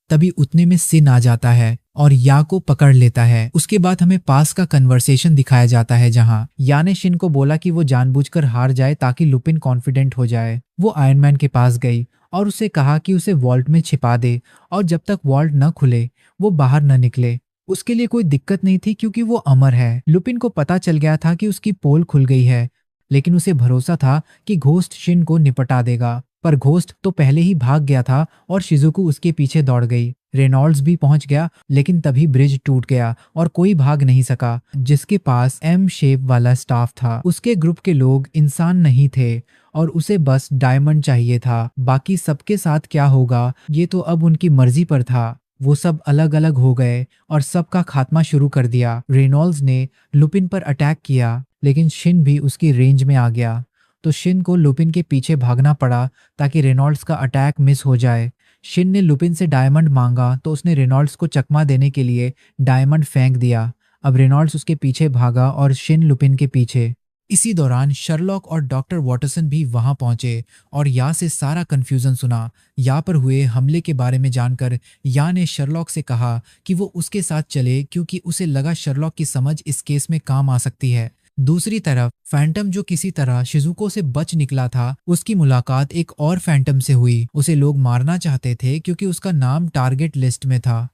तभी उतने में सिन आ जाता है और या को पकड़ लेता है। उसके बाद हमें पास का कन्वर्सेशन दिखाया जाता है, जहां या ने शिन को बोला कि वो जानबूझकर हार जाए ताकि लुपिन कॉन्फिडेंट हो जाए। वो आयरन मैन के पास गई और उसे कहा कि उसे वॉल्ट में छिपा दे और जब तक वॉल्ट न खुले वो बाहर न निकले। उसके लिए कोई दिक्कत नहीं थी, क्योंकि वो अमर है। लुपिन को पता चल गया था कि उसकी पोल खुल गई है, लेकिन उसे भरोसा था कि घोस्ट शिन को निपटा देगा। पर घोस्ट तो पहले ही भाग गया था और शिजुको उसके पीछे दौड़ गई। रेनॉल्ड्स भी पहुंच गया, लेकिन तभी ब्रिज टूट गया और कोई भाग नहीं सका। जिसके पास एम शेप वाला स्टाफ था उसके ग्रुप के लोग इंसान नहीं थे और उसे बस डायमंड चाहिए था। बाकी सबके साथ क्या होगा ये तो अब उनकी मर्जी पर था। वो सब अलग अलग हो गए और सबका खात्मा शुरू कर दिया। रेनॉल्ड्स ने लुपिन पर अटैक किया, लेकिन शिन भी उसकी रेंज में आ गया, तो शिन को लुपिन के पीछे भागना पड़ा ताकि रेनॉल्ड्स का अटैक मिस हो जाए। शिन ने लुपिन से डायमंड मांगा तो उसने रेनॉल्ड्स को चकमा देने के लिए डायमंड फेंक दिया। अब रेनॉल्ड्स उसके पीछे भागा और शिन लुपिन के पीछे। इसी दौरान शर्लॉक और डॉक्टर वॉटरसन भी वहां पहुंचे और या से सारा कंफ्यूजन सुना। या पर हुए हमले के बारे में जानकर या ने शर्लॉक से कहा कि वो उसके साथ चले, क्योंकि उसे लगा शर्लॉक की समझ इस केस में काम आ सकती है। दूसरी तरफ फैंटम, जो किसी तरह शिजुको से बच निकला था, उसकी मुलाकात एक और फैंटम से हुई। उसे लोग मारना चाहते थे क्योंकि उसका नाम टारगेट लिस्ट में था।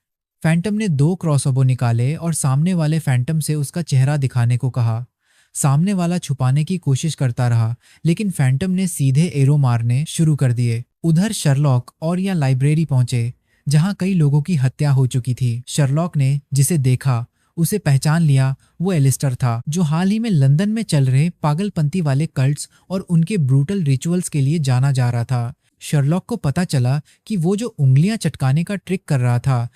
फैंटम ने 2 क्रॉसओवर निकाले और सामने वाले फैंटम से उसका चेहरा दिखाने को कहा। सामने वाला छुपाने की कोशिश करता रहा, लेकिन फैंटम ने सीधे एरो मारने शुरू कर दिए। उधर शर्लॉक और या लाइब्रेरी पहुंचे, जहां कई लोगों की हत्या हो चुकी थी। शर्लॉक ने जिसे देखा उसे पहचान लिया। वो एलिस्टर था, जो हाल ही में लंदन में चल रहे पागलपंती वाले कल्ट्स और उनके ब्रूटल रिचुअल्स के लिए जाना जा रहा था। शर्लॉक को पता चला कि वो जो उंगलियां चटकाने का ट्रिक कर रहा था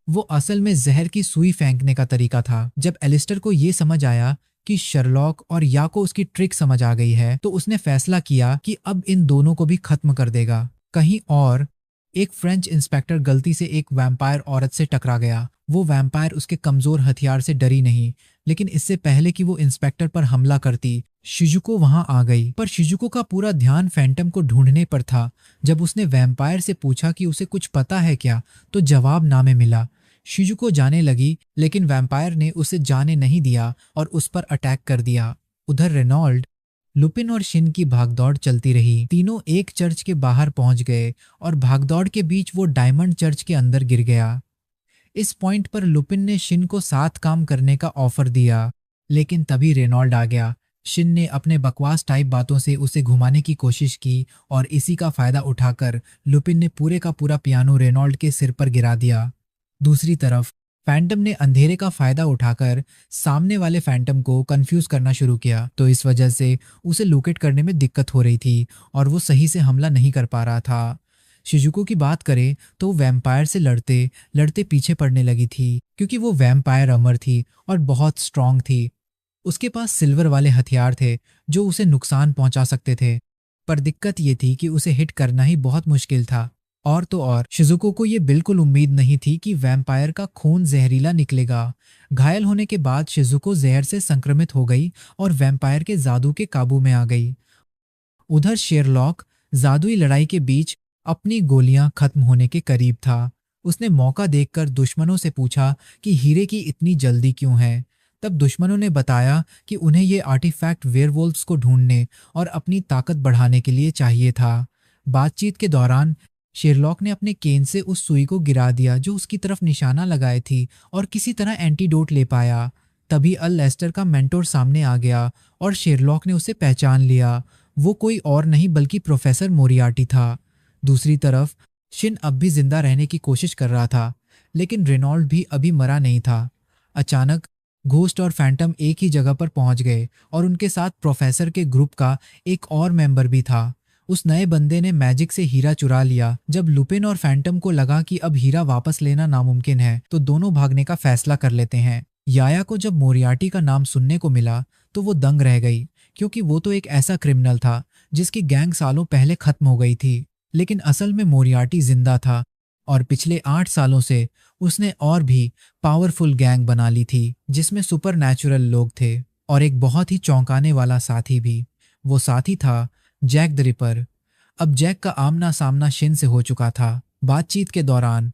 वो असल में जहर की सुई फेंकने का तरीका था। जब एलिस्टर को ये समझ आया कि शर्लॉक और या को उसकी ट्रिक समझ आ गई है, तो उसने फैसला किया कि अब इन दोनों को भी खत्म कर देगा। कहीं और एक फ्रेंच इंस्पेक्टर गलती से एक वैम्पायर औरत से टकरा गया। वो वैम्पायर उसके कमजोर हथियार से डरी नहीं, लेकिन इससे पहले कि वो इंस्पेक्टर पर हमला करती, शिजुको वहां आ गई। पर शिजुको का पूरा ध्यान फैंटम को ढूंढने पर था। जब उसने वैम्पायर से पूछा कि उसे कुछ पता है क्या, तो जवाब ना में मिला। शिजुको जाने लगी, लेकिन वैम्पायर ने उसे जाने नहीं दिया और उस पर अटैक कर दिया। उधर रेनॉल्ड, लुपिन और शिन की भागदौड़ चलती रही। तीनों एक चर्च के बाहर पहुंच गए और भागदौड़ के बीच वो डायमंड चर्च के अंदर गिर गया। इस पॉइंट पर लुपिन ने शिन को साथ काम करने का ऑफर दिया, लेकिन तभी रेनॉल्ड आ गया। शिन ने अपने बकवास टाइप बातों से उसे घुमाने की कोशिश की और इसी का फायदा उठाकर लुपिन ने पूरे का पूरा पियानो रेनॉल्ड के सिर पर गिरा दिया। दूसरी तरफ फैंटम ने अंधेरे का फायदा उठाकर सामने वाले फैंटम को कंफ्यूज करना शुरू किया, तो इस वजह से उसे लोकेट करने में दिक्कत हो रही थी और वो सही से हमला नहीं कर पा रहा था। शिजुको की बात करें तो वैम्पायर से लड़ते लड़ते पीछे पड़ने लगी थी, क्योंकि वो वैम्पायर अमर थी और बहुत स्ट्रांग थी। उसके पास सिल्वर वाले हथियार थे जो उसे नुकसान पहुंचा सकते थे, पर दिक्कत ये थी कि उसे हिट करना ही बहुत मुश्किल था और तो और शिजुको को ये बिल्कुल उम्मीद नहीं थी कि वैम्पायर का खून जहरीला निकलेगा। घायल होने के बाद शिजुको जहर से संक्रमित हो गई और वैम्पायर के जादू के काबू में आ गई। उधर शेरलॉक जादुई लड़ाई के बीच अपनी गोलियां खत्म होने के करीब था। उसने मौका देखकर दुश्मनों से पूछा कि हीरे की इतनी जल्दी क्यों है। तब दुश्मनों ने बताया कि उन्हें ये आर्टिफैक्ट वेयरवुल्व्स को ढूंढने और अपनी ताकत बढ़ाने के लिए चाहिए था। बातचीत के दौरान शेरलॉक ने अपने केन से उस सुई को गिरा दिया जो उसकी तरफ निशाना लगाए थी और किसी तरह एंटीडोट ले पाया। तभी अल लेस्टर का मेंटोर सामने आ गया और शेरलॉक ने उसे पहचान लिया। वो कोई और नहीं बल्कि प्रोफेसर मोरियार्टी था। दूसरी तरफ शिन अब भी जिंदा रहने की कोशिश कर रहा था, लेकिन रेनॉल्ड भी अभी मरा नहीं था। अचानक घोस्ट और फैंटम एक ही जगह पर पहुंच गए और उनके साथ प्रोफेसर के ग्रुप का एक और मेंबर भी था। उस नए बंदे ने मैजिक से हीरा चुरा लिया। जब लुपिन और फैंटम को लगा कि अब हीरा वापस लेना नामुमकिन है, तो दोनों भागने का फैसला कर लेते हैं। याया को जब मोरियार्टी का नाम सुनने को मिला तो वो दंग रह गई, क्योंकि वो तो एक ऐसा क्रिमिनल था जिसकी गैंग सालों पहले खत्म हो गई थी। लेकिन असल में मोरियार्टी जिंदा था और पिछले 8 सालों से उसने और भी पावरफुल गैंग बना ली थी, जिसमें सुपरनैचुरल लोग थे और एक बहुत ही चौंकाने वाला साथी भी। वो साथी था जैक द रिपर। अब जैक का आमना सामना शिन से हो चुका था। बातचीत के दौरान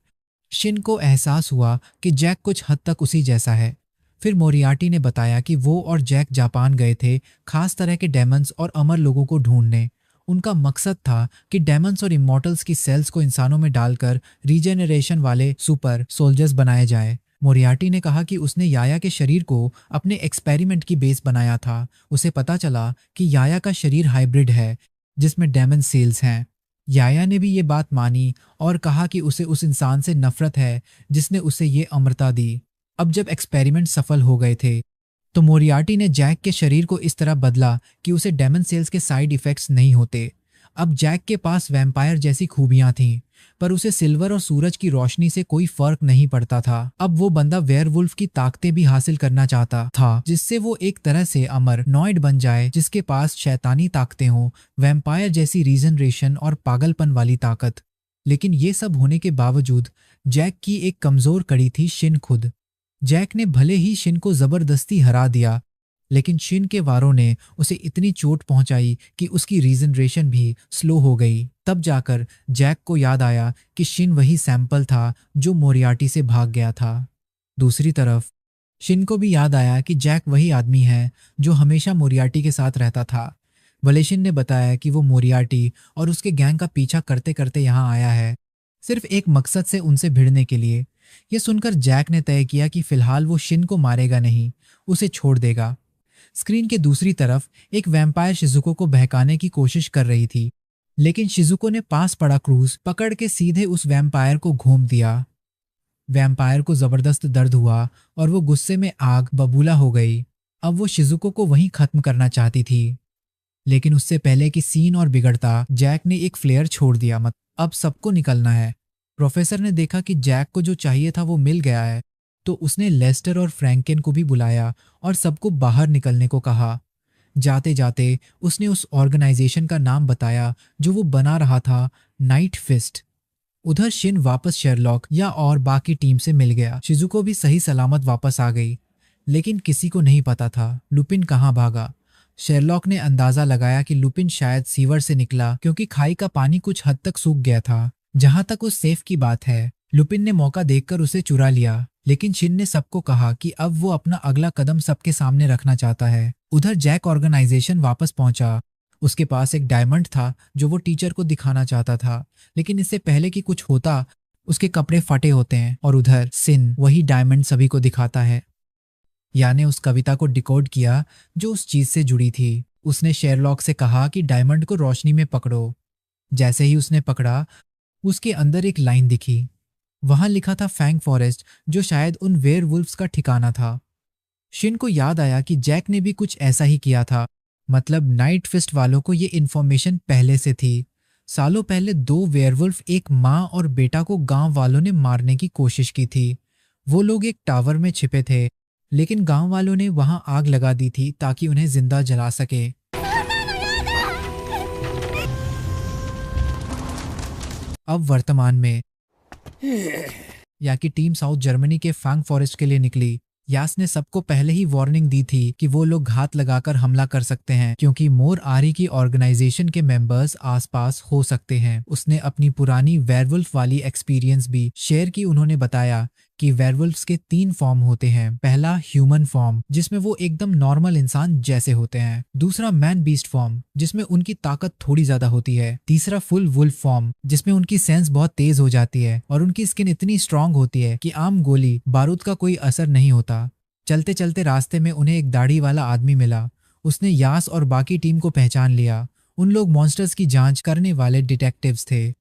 शिन को एहसास हुआ कि जैक कुछ हद तक उसी जैसा है। फिर मोरियार्टी ने बताया कि वो और जैक जापान गए थे खास तरह के डेमन्स और अमर लोगों को ढूंढने। उनका मकसद था कि डेमन्स और इमॉर्टल्स की सेल्स को इंसानों में डालकर रीजेनरेशन वाले सुपर सोल्जर्स बनाए जाए। मोरियार्टी ने कहा कि उसने याया के शरीर को अपने एक्सपेरिमेंट की बेस बनाया था। उसे पता चला कि याया का शरीर हाइब्रिड है जिसमें डेमन सेल्स हैं। याया ने भी ये बात मानी और कहा कि उसे उस इंसान से नफरत है जिसने उसे ये अमरता दी। अब जब एक्सपेरिमेंट सफल हो गए थे तो मोरियार्टी ने जैक के शरीर को इस तरह बदला कि उसे डेमन सेल्स के साइड इफेक्ट्स नहीं होते। अब जैक के पास वैम्पायर जैसी खूबियां थीं, पर उसे सिल्वर और सूरज की रोशनी से कोई फर्क नहीं पड़ता था। अब वो बंदा वेयरवुल्फ की ताकतें भी हासिल करना चाहता था, जिससे वो एक तरह से अमर नॉइड बन जाए जिसके पास शैतानी ताकतें हों, वैम्पायर जैसी रीजनरेशन और पागलपन वाली ताकत। लेकिन ये सब होने के बावजूद जैक की एक कमजोर कड़ी थी शिन खुद। जैक ने भले ही शिन को जबरदस्ती हरा दिया, लेकिन शिन के वारों ने उसे इतनी चोट पहुंचाई कि उसकी रीजनरेशन भी स्लो हो गई। तब जाकर जैक को याद आया कि शिन वही सैंपल था जो मोरियार्टी से भाग गया था। दूसरी तरफ शिन को भी याद आया कि जैक वही आदमी है जो हमेशा मोरियार्टी के साथ रहता था। वलेशिन ने बताया कि वो मोरियार्टी और उसके गैंग का पीछा करते करते यहाँ आया है, सिर्फ एक मकसद से उनसे भिड़ने के लिए। ये सुनकर जैक ने तय किया कि फिलहाल वो शिन को मारेगा नहीं, उसे छोड़ देगा। स्क्रीन के दूसरी तरफ एक वैम्पायर शिजुको को बहकाने की कोशिश कर रही थी, लेकिन शिजुको ने पास पड़ा क्रूज पकड़ के सीधे उस वैम्पायर को घूम दिया। वैम्पायर को जबरदस्त दर्द हुआ और वो गुस्से में आग बबूला हो गई। अब वो शिजुको को वहीं खत्म करना चाहती थी, लेकिन उससे पहले कि सीन और बिगड़ता, जैक ने एक फ्लेयर छोड़ दिया। मत अब सबको निकलना है। प्रोफेसर ने देखा कि जैक को जो चाहिए था वो मिल गया है, तो उसने लेस्टर और फ्रैंकेन को भी बुलाया और सबको बाहर निकलने को कहा। जाते जाते उसने उस ऑर्गेनाइजेशन का नाम बताया जो वो बना रहा था, नाइट फिस्ट। उधर शिन वापस शेरलॉक या और बाकी टीम से मिल गया। शिजुको भी सही सलामत वापस आ गई, लेकिन किसी को नहीं पता था लुपिन कहाँ भागा। शेरलॉक ने अंदाजा लगाया कि लुपिन शायद सीवर से निकला, क्योंकि खाई का पानी कुछ हद तक सूख गया था। जहां तक उस सेफ की बात है, लुपिन ने मौका देखकर उसे चुरा लिया, लेकिन शिन ने सबको कहा कि अब वो अपना अगला कदम सबके सामने रखना चाहता है। उधर जैक ऑर्गेनाइजेशन वापस पहुंचा। उसके पास एक डायमंड था जो वो टीचर को दिखाना चाहता था, लेकिन इससे पहले कि कुछ होता उसके कपड़े फटे होते हैं और उधर सिन वही डायमंड सभी को दिखाता है। याने उस कविता को डिकोड किया जो उस चीज से जुड़ी थी। उसने शेरलॉक से कहा कि डायमंड को रोशनी में पकड़ो। जैसे ही उसने पकड़ा, उसके अंदर एक लाइन दिखी। वहां लिखा था फैंग फॉरेस्ट, जो शायद उन वेयरवुल्व्स का ठिकाना था। शिन को याद आया कि जैक ने भी कुछ ऐसा ही किया था। मतलब नाइट फिस्ट वालों को ये इन्फॉर्मेशन पहले से थी। सालों पहले 2 वेयरवुल्फ, एक माँ और बेटा को गांव वालों ने मारने की कोशिश की थी। वो लोग एक टावर में छिपे थे, लेकिन गांव वालों ने वहां आग लगा दी थी ताकि उन्हें जिंदा जला सके। अब वर्तमान में या कि टीम साउथ जर्मनी के फैंग फॉरेस्ट के लिए निकली। यास ने सबको पहले ही वार्निंग दी थी कि वो लोग घात लगाकर हमला कर सकते हैं क्योंकि मोर आरी की ऑर्गेनाइजेशन के मेंबर्स आसपास हो सकते हैं। उसने अपनी पुरानी वेयरवुल्फ वाली एक्सपीरियंस भी शेयर की। उन्होंने बताया कि वेयरवुल्फ्स के 3 फॉर्म होते हैं। पहला ह्यूमन फॉर्म जिसमें वो एकदम नॉर्मल इंसान जैसे होते हैं। दूसरा मैन बीस्ट फॉर्म जिसमें उनकी ताकत थोड़ी ज्यादा होती है। तीसरा फुल वुल्फ फॉर्म जिसमें उनकी सेंस बहुत तेज हो जाती है और उनकी स्किन इतनी स्ट्रांग होती है कि आम गोली बारूद का कोई असर नहीं होता। चलते चलते रास्ते में उन्हें एक दाढ़ी वाला आदमी मिला। उसने यास और बाकी टीम को पहचान लिया। उन लोग मॉन्स्टर्स की जांच करने वाले डिटेक्टिव्स थे।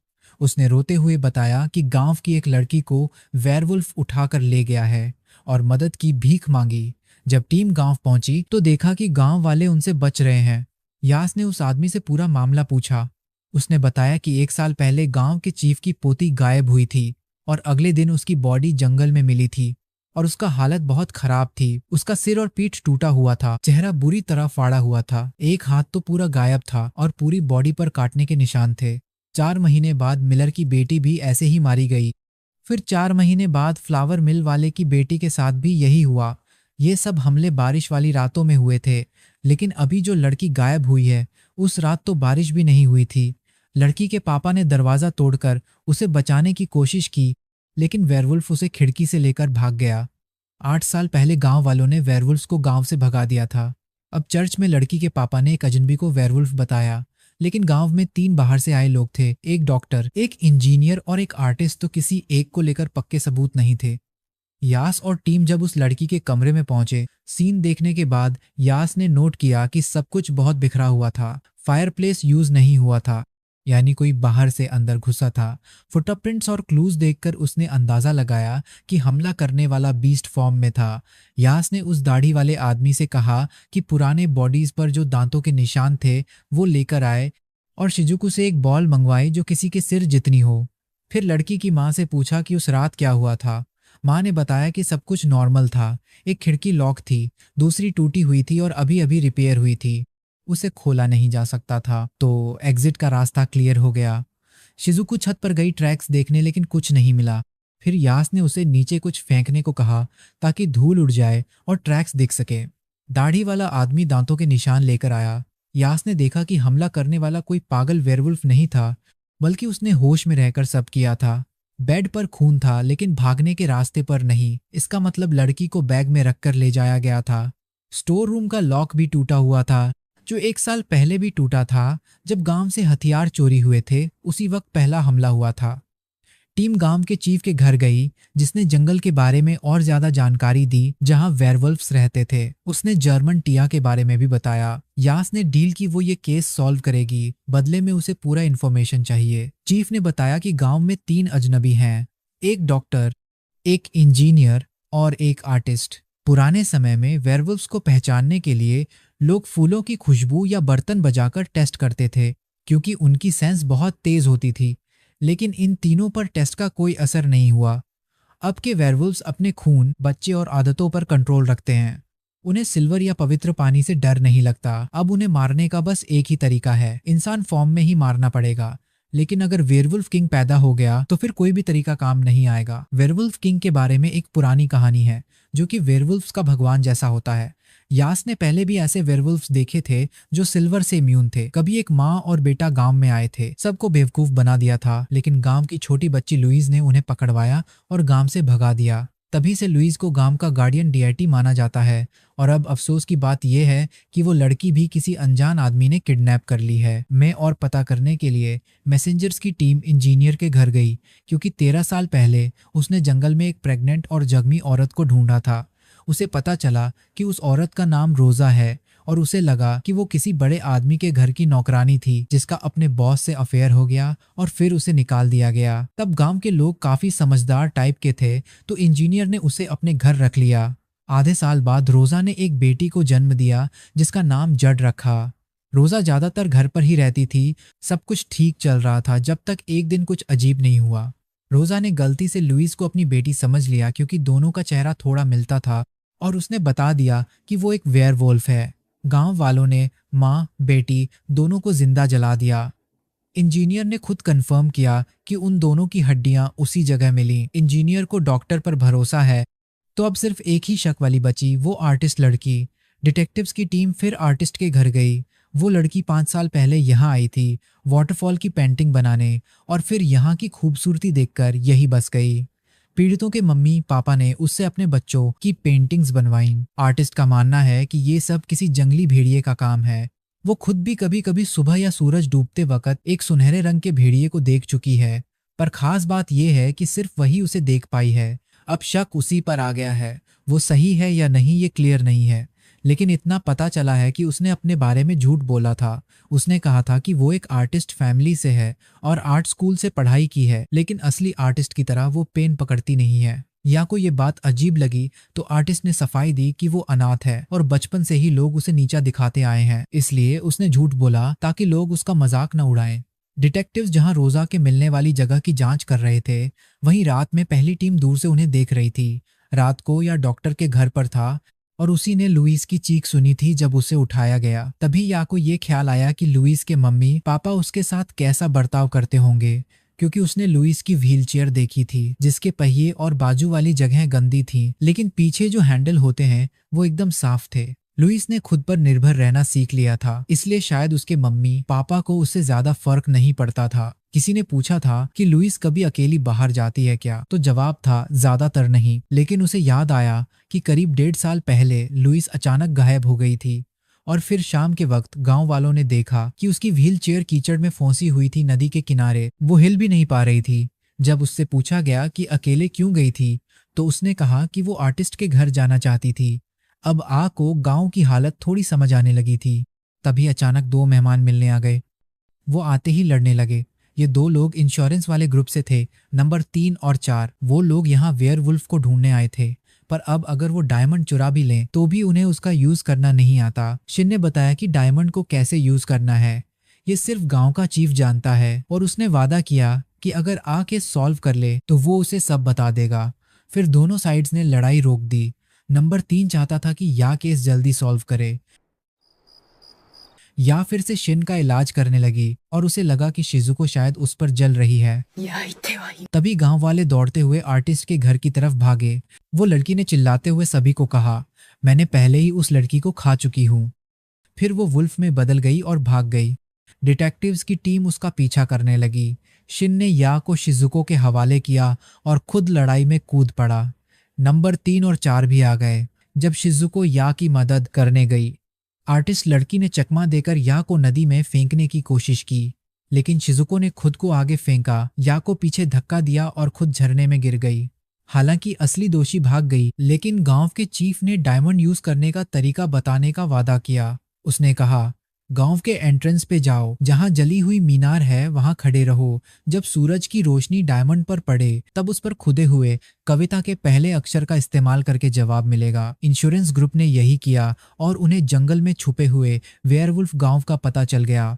उसने रोते हुए बताया कि गांव की एक लड़की को वेयरवुल्फ उठाकर ले गया है और मदद की भीख मांगी। जब टीम गांव पहुंची तो देखा कि गांव वाले उनसे बच रहे हैं। यास ने उस आदमी से पूरा मामला पूछा। उसने बताया कि 1 साल पहले गांव के चीफ की पोती गायब हुई थी और अगले दिन उसकी बॉडी जंगल में मिली थी और उसका हालत बहुत खराब थी। उसका सिर और पीठ टूटा हुआ था, चेहरा बुरी तरह फाड़ा हुआ था, एक हाथ तो पूरा गायब था और पूरी बॉडी पर काटने के निशान थे। 4 महीने बाद मिलर की बेटी भी ऐसे ही मारी गई। फिर 4 महीने बाद फ्लावर मिल वाले की बेटी के साथ भी यही हुआ। ये सब हमले बारिश वाली रातों में हुए थे, लेकिन अभी जो लड़की गायब हुई है उस रात तो बारिश भी नहीं हुई थी। लड़की के पापा ने दरवाजा तोड़कर उसे बचाने की कोशिश की, लेकिन वेयरवुल्फ उसे खिड़की से लेकर भाग गया। 8 साल पहले गांव वालों ने वेयरवुल्फ्स को गांव से भगा दिया था। अब चर्च में लड़की के पापा ने एक अजनबी को वेयरवुल्फ बताया, लेकिन गांव में 3 बाहर से आए लोग थे, एक डॉक्टर, एक इंजीनियर और एक आर्टिस्ट। तो किसी एक को लेकर पक्के सबूत नहीं थे। यास और टीम जब उस लड़की के कमरे में पहुंचे, सीन देखने के बाद यास ने नोट किया कि सब कुछ बहुत बिखरा हुआ था। फायरप्लेस यूज नहीं हुआ था, यानी कोई बाहर से अंदर घुसा था। फुटप्रिंट्स और क्लूज देखकर उसने अंदाजा लगाया कि हमला करने वाला बीस्ट फॉर्म में था। यास ने उस दाढ़ी वाले आदमी से कहा कि पुराने बॉडीज पर जो दांतों के निशान थे वो लेकर आए और शिजुकू से एक बॉल मंगवाई जो किसी के सिर जितनी हो। फिर लड़की की माँ से पूछा कि उस रात क्या हुआ था। माँ ने बताया कि सब कुछ नॉर्मल था। एक खिड़की लॉक थी, दूसरी टूटी हुई थी और अभी अभी रिपेयर हुई थी। उसे खोला नहीं जा सकता था, तो एग्जिट का रास्ता क्लियर हो गया। शिजुकू छत पर गई ट्रैक्स देखने, लेकिन कुछ नहीं मिला। फिर यास ने उसे नीचे कुछ फेंकने को कहा ताकि धूल उड़ जाए और ट्रैक्स दिख सके। दाढ़ी वाला आदमी दांतों के निशान लेकर आया। यास ने देखा कि हमला करने वाला कोई पागल वेयरवुल्फ नहीं था, बल्कि उसने होश में रहकर सब किया था। बेड पर खून था, लेकिन भागने के रास्ते पर नहीं। इसका मतलब लड़की को बैग में रखकर ले जाया गया था। स्टोर रूम का लॉक भी टूटा हुआ था, जो 1 साल पहले भी टूटा था जब गांव से हथियार चोरी हुए थे। उसी वक्त पहला हमला हुआ था। टीम गांव के चीफ के घर गई, जिसने जंगल के बारे में और ज्यादा जानकारी दी जहां वेयरवुल्फ्स रहते थे। उसने जर्मन टिया के बारे में भी बताया। यास ने डील की वो ये केस सॉल्व करेगी, बदले में उसे पूरा इन्फॉर्मेशन चाहिए। चीफ ने बताया कि गांव में 3 अजनबी हैं, एक डॉक्टर, एक इंजीनियर और एक आर्टिस्ट। पुराने समय में वेयरवुल्फ्स को पहचानने के लिए लोग फूलों की खुशबू या बर्तन बजाकर टेस्ट करते थे, क्योंकि उनकी सेंस बहुत तेज होती थी। लेकिन इन तीनों पर टेस्ट का कोई असर नहीं हुआ। अब के वेयरवुल्व्स अपने खून, बच्चे और आदतों पर कंट्रोल रखते हैं। उन्हें सिल्वर या पवित्र पानी से डर नहीं लगता। अब उन्हें मारने का बस एक ही तरीका है, इंसान फॉर्म में ही मारना पड़ेगा। लेकिन अगर वेयरवुल्फ किंग पैदा हो गया तो फिर कोई भी तरीका काम नहीं आएगा। वेयरवुल्फ किंग के बारे में एक पुरानी कहानी है, जो कि वेयरवुल्फ्स का भगवान जैसा होता है। यास ने पहले भी ऐसे वेयरवुल्फ्स देखे थे जो सिल्वर से इम्यून थे। कभी एक माँ और बेटा गांव में आए थे, सबको बेवकूफ बना दिया था, लेकिन गांव की छोटी बच्ची लुईज ने उन्हें पकड़वाया और गांव से भगा दिया। तभी से लुईज को गांव का गार्डियन डिएटी माना जाता है। और अब अफसोस की बात यह है कि वो लड़की भी किसी अनजान आदमी ने किडनैप कर ली है। मैं और पता करने के लिए मैसेंजर्स की टीम इंजीनियर के घर गई, क्योंकि 13 साल पहले उसने जंगल में एक प्रेग्नेंट और जख्मी औरत को ढूंढा था। उसे पता चला कि उस औरत का नाम रोजा है और उसे लगा कि वो किसी बड़े आदमी के घर की नौकरानी थी, जिसका अपने बॉस से अफेयर हो गया और फिर उसे निकाल दिया गया। तब गांव के लोग काफी समझदार टाइप के थे, तो इंजीनियर ने उसे अपने घर रख लिया। आधे साल बाद रोजा ने एक बेटी को जन्म दिया, जिसका नाम जड रखा। रोजा ज्यादातर घर पर ही रहती थी। सब कुछ ठीक चल रहा था जब तक एक दिन कुछ अजीब नहीं हुआ। रोजा ने गलती से लुईस को अपनी बेटी समझ लिया, क्योंकि दोनों का चेहरा थोड़ा मिलता था, और उसने बता दिया कि वो एक वेयरवुल्फ है। गांव वालों ने माँ बेटी दोनों को जिंदा जला दिया। इंजीनियर ने खुद कंफर्म किया कि उन दोनों की हड्डियां उसी जगह मिली। इंजीनियर को डॉक्टर पर भरोसा है, तो अब सिर्फ एक ही शक वाली बची, वो आर्टिस्ट लड़की। डिटेक्टिव्स की टीम फिर आर्टिस्ट के घर गई। वो लड़की 5 साल पहले यहाँ आई थी वाटरफॉल की पेंटिंग बनाने, और फिर यहाँ की खूबसूरती देखकर यही बस गई। पीड़ितों के मम्मी पापा ने उससे अपने बच्चों की पेंटिंग्स बनवाईं। आर्टिस्ट का मानना है कि ये सब किसी जंगली भेड़िए का काम है। वो खुद भी कभी कभी सुबह या सूरज डूबते वक्त एक सुनहरे रंग के भेड़िए को देख चुकी है, पर खास बात यह है कि सिर्फ वही उसे देख पाई है। अब शक उसी पर आ गया है। वो सही है या नहीं ये क्लियर नहीं है, लेकिन इतना पता चला है कि उसने अपने बारे में झूठ बोला था। उसने कहा था कि वो एक आर्टिस्ट फैमिली से है और आर्ट स्कूल से पढ़ाई की है, लेकिन असली आर्टिस्ट की तरह वो पेन पकड़ती नहीं है। या को ये बात अजीब लगी तो आर्टिस्ट ने सफाई दी कि वो अनाथ है और बचपन से ही लोग उसे नीचा दिखाते आए हैं, इसलिए उसने झूठ बोला ताकि लोग उसका मजाक न उड़ाएं। डिटेक्टिव्स जहां रोजा के मिलने वाली जगह की जांच कर रहे थे, वहीं रात में पहली टीम दूर से उन्हें देख रही थी। रात को या डॉक्टर के घर पर था और उसी ने लुइस की चीख सुनी थी जब उसे उठाया गया। तभी या को ये ख्याल आया कि लुइस के मम्मी पापा उसके साथ कैसा बर्ताव करते होंगे, क्योंकि उसने लुइस की व्हीलचेयर देखी थी जिसके पहिए और बाजू वाली जगह गंदी थी, लेकिन पीछे जो हैंडल होते हैं वो एकदम साफ थे। लुइस ने खुद पर निर्भर रहना सीख लिया था, इसलिए शायद उसके मम्मी पापा को उससे ज्यादा फर्क नहीं पड़ता था। किसी ने पूछा था कि लुइस कभी अकेली बाहर जाती है क्या, तो जवाब था ज्यादातर नहीं, लेकिन उसे याद आया कि करीब 1.5 साल पहले लुइस अचानक गायब हो गई थी। और फिर शाम के वक्त गांव वालों ने देखा कि उसकी व्हील चेयर कीचड़ में फंसी हुई थी नदी के किनारे, वो हिल भी नहीं पा रही थी। जब उससे पूछा गया कि अकेले क्यों गई थी, तो उसने कहा कि वो आर्टिस्ट के घर जाना चाहती थी। अब आ को गांव की हालत थोड़ी समझ आने लगी थी। तभी अचानक 2 मेहमान मिलने आ गए। वो आते ही लड़ने लगे। ये 2 लोग इंश्योरेंस वाले ग्रुप से थे, नंबर 3 और 4। वो लोग यहाँ वेयरवुल्फ को ढूंढने आए थे, पर अब अगर वो डायमंड चुरा भी लें तो भी उन्हें उसका यूज करना नहीं आता। शिन ने बताया कि डायमंड को कैसे यूज करना है ये सिर्फ गांव का चीफ जानता है, और उसने वादा किया कि अगर आ केस सॉल्व कर ले तो वो उसे सब बता देगा। फिर दोनों साइड्स ने लड़ाई रोक दी। नंबर 3 चाहता था कि या केस जल्दी सॉल्व करे। या फिर से शिन का इलाज करने लगी और उसे लगा कि शिजुको शायद उस पर जल रही है। तभी गांव वाले दौड़ते हुए आर्टिस्ट के घर की तरफ भागे। वो लड़की ने चिल्लाते हुए सभी को कहा, मैंने पहले ही उस लड़की को खा चुकी हूँ। फिर वो वुल्फ में बदल गई और भाग गई। डिटेक्टिव्स की टीम उसका पीछा करने लगी। शिन ने या को शिजुको के हवाले किया और खुद लड़ाई में कूद पड़ा। नंबर 3 और 4 भी आ गए जब शिजुको या की मदद करने गई। आर्टिस्ट लड़की ने चकमा देकर या को नदी में फेंकने की कोशिश की, लेकिन शिजुको ने खुद को आगे फेंका, या को पीछे धक्का दिया और खुद झरने में गिर गई। हालांकि असली दोषी भाग गई, लेकिन गांव के चीफ ने डायमंड यूज करने का तरीका बताने का वादा किया। उसने कहा, गांव के एंट्रेंस पे जाओ, जहां जली हुई मीनार है वहां खड़े रहो। जब सूरज की रोशनी डायमंड पर पड़े तब उस पर खुदे हुए कविता के पहले अक्षर का इस्तेमाल करके जवाब मिलेगा। इंश्योरेंस ग्रुप ने यही किया और उन्हें जंगल में छुपे हुए वेयरवुल्फ गांव का पता चल गया।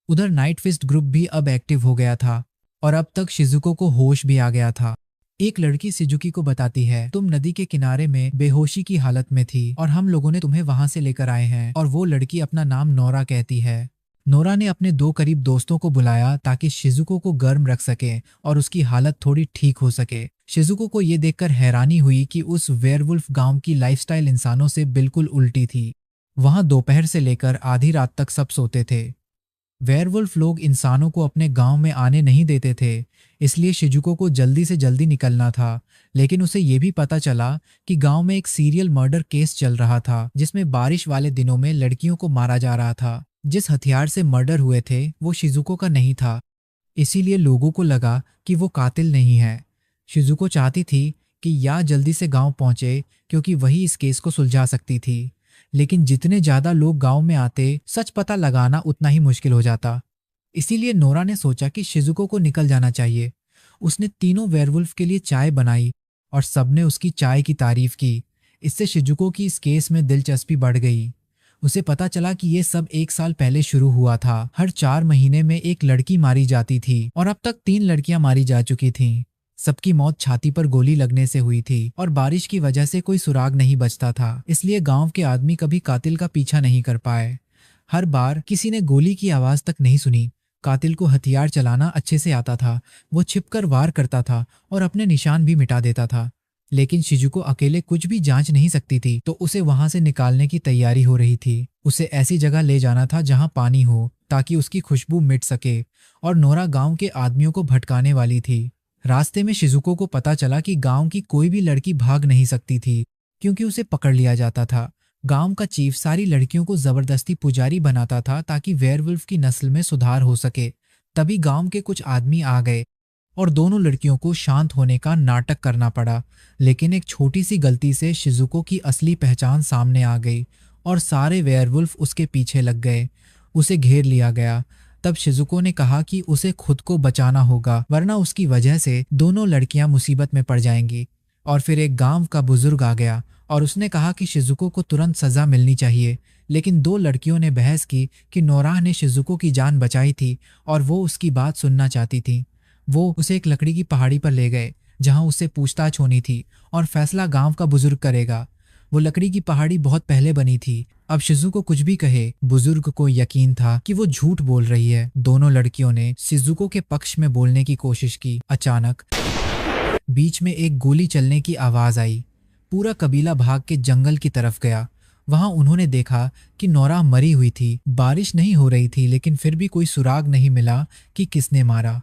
उधर नाइट फिस्ट ग्रुप भी अब एक्टिव हो गया था और अब तक शिजुको को होश भी आ गया था। एक लड़की सिजुकी को बताती है, तुम नदी के किनारे में बेहोशी की हालत में थी और हम लोगों ने तुम्हें वहां से लेकर आए हैं। और वो लड़की अपना नाम नोरा कहती है। नोरा ने अपने 2 करीब दोस्तों को बुलाया ताकि शिजुको को गर्म रख सके और उसकी हालत थोड़ी ठीक हो सके। शिजुको को ये देखकर हैरानी हुई कि उस वेयरवुल्फ गांव की लाइफस्टाइल इंसानों से बिल्कुल उल्टी थी। वहां दोपहर से लेकर आधी रात तक सब सोते थे। वेयरवुल्फ लोग इंसानों को अपने गांव में आने नहीं देते थे, इसलिए शिजुको को जल्दी से जल्दी निकलना था। लेकिन उसे ये भी पता चला कि गांव में एक सीरियल मर्डर केस चल रहा था, जिसमें बारिश वाले दिनों में लड़कियों को मारा जा रहा था। जिस हथियार से मर्डर हुए थे वो शिजुको का नहीं था, इसीलिए लोगों को लगा कि वो कातिल नहीं है। शिजुको चाहती थी कि या जल्दी से गांव पहुंचे, क्योंकि वही इस केस को सुलझा सकती थी। लेकिन जितने ज्यादा लोग गांव में आते, सच पता लगाना उतना ही मुश्किल हो जाता। इसीलिए नोरा ने सोचा कि शिजुको को निकल जाना चाहिए। उसने तीनों वेयरवुल्फ के लिए चाय बनाई और सबने उसकी चाय की तारीफ की। इससे शिजुको की इस केस में दिलचस्पी बढ़ गई। उसे पता चला कि ये सब 1 साल पहले शुरू हुआ था। हर 4 महीने में एक लड़की मारी जाती थी और अब तक 3 लड़कियां मारी जा चुकी थीं। सबकी मौत छाती पर गोली लगने से हुई थी और बारिश की वजह से कोई सुराग नहीं बचता था, इसलिए गांव के आदमी कभी कातिल का पीछा नहीं कर पाए। हर बार किसी ने गोली की आवाज तक नहीं सुनी, कातिल को हथियार चलाना अच्छे से आता था। वो छिपकर वार करता था और अपने निशान भी मिटा देता था। लेकिन शिजुको अकेले कुछ भी जांच नहीं सकती थी, तो उसे वहां से निकालने की तैयारी हो रही थी। उसे ऐसी जगह ले जाना था जहां पानी हो, ताकि उसकी खुशबू मिट सके, और नोरा गांव के आदमियों को भटकाने वाली थी। रास्ते में शिजुको को पता चला कि गांव की कोई भी लड़की भाग नहीं सकती थी, क्योंकि उसे पकड़ लिया जाता था। गांव का चीफ सारी लड़कियों को जबरदस्ती पुजारी बनाता था ताकि वेयरवुल्फ की नस्ल में सुधार हो सके। तभी गांव के कुछ आदमी आ गए और दोनों लड़कियों को शांत होने का नाटक करना पड़ा। लेकिन एक छोटी सी गलती से शिजुको की असली पहचान सामने आ गई और सारे वेयरवुल्फ उसके पीछे लग गए। उसे घेर लिया गया। तब शिजुको ने कहा कि उसे खुद को बचाना होगा, वरना उसकी वजह से दोनों लड़कियां मुसीबत में पड़ जाएंगी। और फिर एक गांव का बुजुर्ग आ गया और उसने कहा कि शिजुको को तुरंत सजा मिलनी चाहिए। लेकिन दो लड़कियों ने बहस की कि नोराह ने शिजुको की जान बचाई थी और वो उसकी बात सुनना चाहती थी। वो उसे एक लकड़ी की पहाड़ी पर ले गए जहां उससे पूछताछ होनी थी और फैसला गांव का बुजुर्ग करेगा। वो लकड़ी की पहाड़ी बहुत पहले बनी थी। अब शिजुको कुछ भी कहे, बुजुर्ग को यकीन था कि वो झूठ बोल रही है। दोनों लड़कियों ने शिजुको के पक्ष में बोलने की कोशिश की। अचानक बीच में एक गोली चलने की आवाज आई। पूरा कबीला भाग के जंगल की तरफ गया। वहां उन्होंने देखा कि नोरा मरी हुई थी। बारिश नहीं हो रही थी, लेकिन फिर भी कोई सुराग नहीं मिला कि किसने मारा।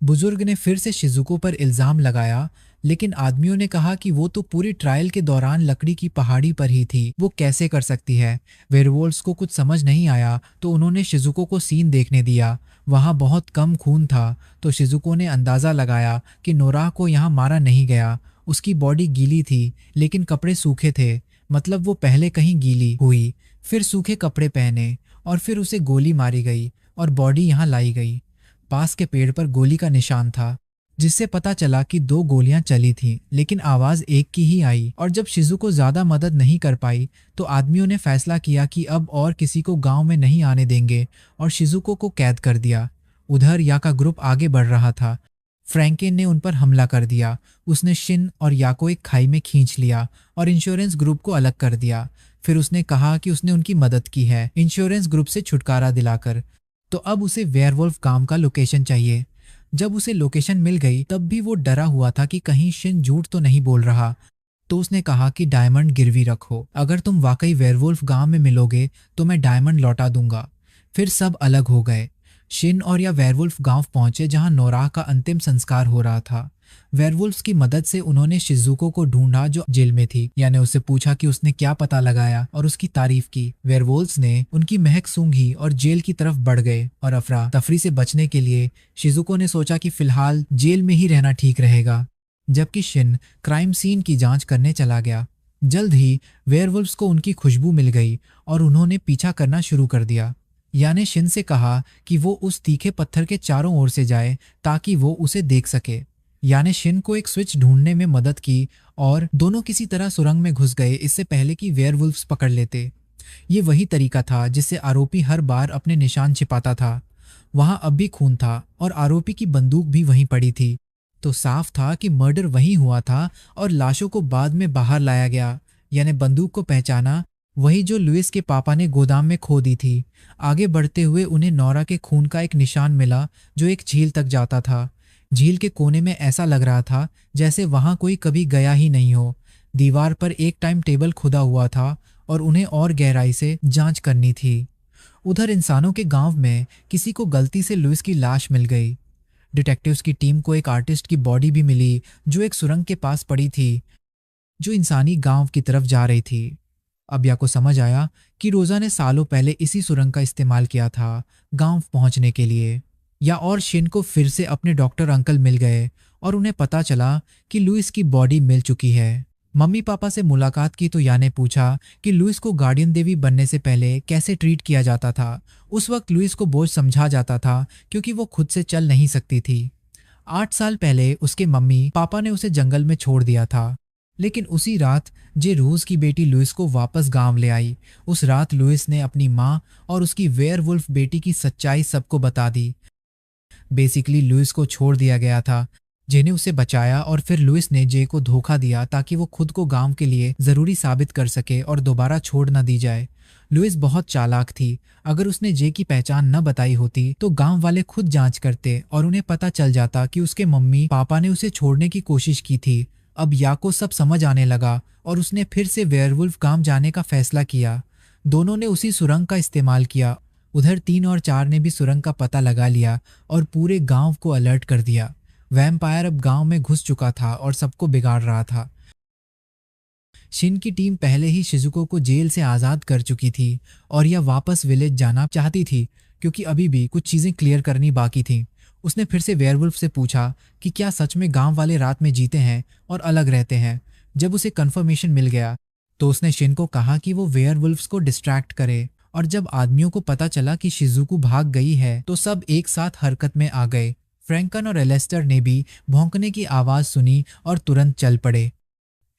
बुजुर्ग ने फिर से शिजुको पर इल्जाम लगाया, लेकिन आदमियों ने कहा कि वो तो पूरी ट्रायल के दौरान लकड़ी की पहाड़ी पर ही थी, वो कैसे कर सकती है। वेयरवुल्व्स को कुछ समझ नहीं आया, तो उन्होंने शिजुको को सीन देखने दिया। वहां बहुत कम खून था, तो शिजुको ने अंदाजा लगाया कि नोराह को यहाँ मारा नहीं गया। उसकी बॉडी गीली थी, लेकिन कपड़े सूखे थे, मतलब वो पहले कहीं गीली हुई, फिर सूखे कपड़े पहने, और फिर उसे गोली मारी गई और बॉडी यहाँ लाई गई। पास के पेड़ पर गोली का निशान था, जिससे पता चला कि दो गोलियां चली थीं, लेकिन आवाज एक की ही आई। और जब शिजुको ज्यादा मदद नहीं कर पाई, तो आदमियों ने फैसला किया कि अब और किसी को गांव में नहीं आने देंगे और शिजुको को कैद कर दिया। उधर या का ग्रुप आगे बढ़ रहा था। फ्रैंकेन ने उन पर हमला कर दिया। उसने शिन और या को एक खाई में खींच लिया और इंश्योरेंस ग्रुप को अलग कर दिया। फिर उसने कहा कि उसने उनकी मदद की है इंश्योरेंस ग्रुप से छुटकारा दिलाकर। तो अब उसे वेयरवुल्फ गांव का लोकेशन चाहिए। जब उसे लोकेशन मिल गई, तब भी वो डरा हुआ था कि कहीं शिन झूठ तो नहीं बोल रहा। तो उसने कहा कि डायमंड गिरवी रखो, अगर तुम वाकई वेयरवुल्फ गांव में मिलोगे तो मैं डायमंड लौटा दूंगा। फिर सब अलग हो गए। शिन और या वेयरवुल्फ गांव पहुंचे जहां नोराह का अंतिम संस्कार हो रहा था। वेयरवुल्फ्स की मदद से उन्होंने शिजुको को ढूंढा जो जेल में थी। यानी उससे पूछा कि उसने क्या पता लगाया और उसकी तारीफ की। वेयरवुल्फ्स ने उनकी महक सूंघी और जेल की तरफ बढ़ गए। और अफरा तफरी से बचने के लिए शिजुको ने सोचा कि फिलहाल जेल में ही रहना ठीक रहेगा, जबकि शिन क्राइम सीन की जांच करने चला गया। जल्द ही वेयरवुल्फ्स को उनकी खुशबू मिल गई और उन्होंने पीछा करना शुरू कर दिया। याने शिन से कहा कि वो उस तीखे पत्थर के चारों ओर से जाए ताकि वो उसे देख सके। याने शिन को एक स्विच ढूंढने में मदद की और दोनों किसी तरह सुरंग में घुस गए, इससे पहले कि वेयरवुल्फ्स पकड़ लेते। ये वही तरीका था जिससे आरोपी हर बार अपने निशान छिपाता था। वहां अब भी खून था और आरोपी की बंदूक भी वहीं पड़ी थी। तो साफ था कि मर्डर वहीं हुआ था और लाशों को बाद में बाहर लाया गया। यानी बंदूक को पहचाना वही जो लुइस के पापा ने गोदाम में खो दी थी। आगे बढ़ते हुए उन्हें नोरा के खून का एक निशान मिला जो एक झील तक जाता था। झील के कोने में ऐसा लग रहा था जैसे वहां कोई कभी गया ही नहीं हो। दीवार पर एक टाइम टेबल खुदा हुआ था और उन्हें और गहराई से जांच करनी थी। उधर इंसानों के गांव में किसी को गलती से लुइस की लाश मिल गई। डिटेक्टिव्स की टीम को एक आर्टिस्ट की बॉडी भी मिली जो एक सुरंग के पास पड़ी थी, जो इंसानी गांव की तरफ जा रही थी। अबिया को समझ आया कि रोजा ने सालों पहले इसी सुरंग का इस्तेमाल किया था गांव पहुंचने के लिए। या और शिन को फिर से अपने डॉक्टर अंकल मिल गए और उन्हें पता चला कि लुइस की बॉडी मिल चुकी है। मम्मी पापा से मुलाकात की तो या ने पूछा कि लुइस को गार्डियन देवी बनने से पहले कैसे ट्रीट किया जाता था। उस वक्त लुइस को बोझ समझा जाता था क्योंकि वो खुद से चल नहीं सकती थी। 8 साल पहले उसके मम्मी पापा ने उसे जंगल में छोड़ दिया था, लेकिन उसी रात जे रूज की बेटी लुइस को वापस गांव ले आई। उस रात लुइस ने अपनी माँ और उसकी वेयरवुल्फ बेटी की सच्चाई सबको बता दी। बेसिकली लुइस को छोड़ दिया गया था, जे ने उसे बचाया और फिर लुइस ने जे को धोखा दिया ताकि वो खुद को गांव के लिए जरूरी साबित कर सके और दोबारा छोड़ ना दी जाए। लुइस बहुत चालाक थी। अगर उसने जे की पहचान न बताई होती तो गांव वाले खुद जांच करते और उन्हें पता चल जाता कि उसके मम्मी पापा ने उसे छोड़ने की कोशिश की थी। अब या को सब समझ आने लगा और उसने फिर से वेयरवुल्फ गांव जाने का फैसला किया। दोनों ने उसी सुरंग का इस्तेमाल किया। उधर 3 और 4 ने भी सुरंग का पता लगा लिया और पूरे गांव को अलर्ट कर दिया। वैम्पायर अब गांव में घुस चुका था और सबको बिगाड़ रहा था। शिन की टीम पहले ही शिजुको को जेल से आज़ाद कर चुकी थी और यह वापस विलेज जाना चाहती थी, क्योंकि अभी भी कुछ चीज़ें क्लियर करनी बाकी थीं। उसने फिर से वेयरवुल्फ से पूछा कि क्या सच में गांव वाले रात में जीते हैं और अलग रहते हैं। जब उसे कंफर्मेशन मिल गया तो उसने शिन को कहा कि वो वेयरवुल्फ्स को डिस्ट्रैक्ट करे, और जब आदमियों को पता चला कि शिजुको भाग गई है तो सब एक साथ हरकत में आ गए। फ्रैंकन और एलेस्टर ने भी भौंकने की आवाज़ सुनी और तुरंत चल पड़े।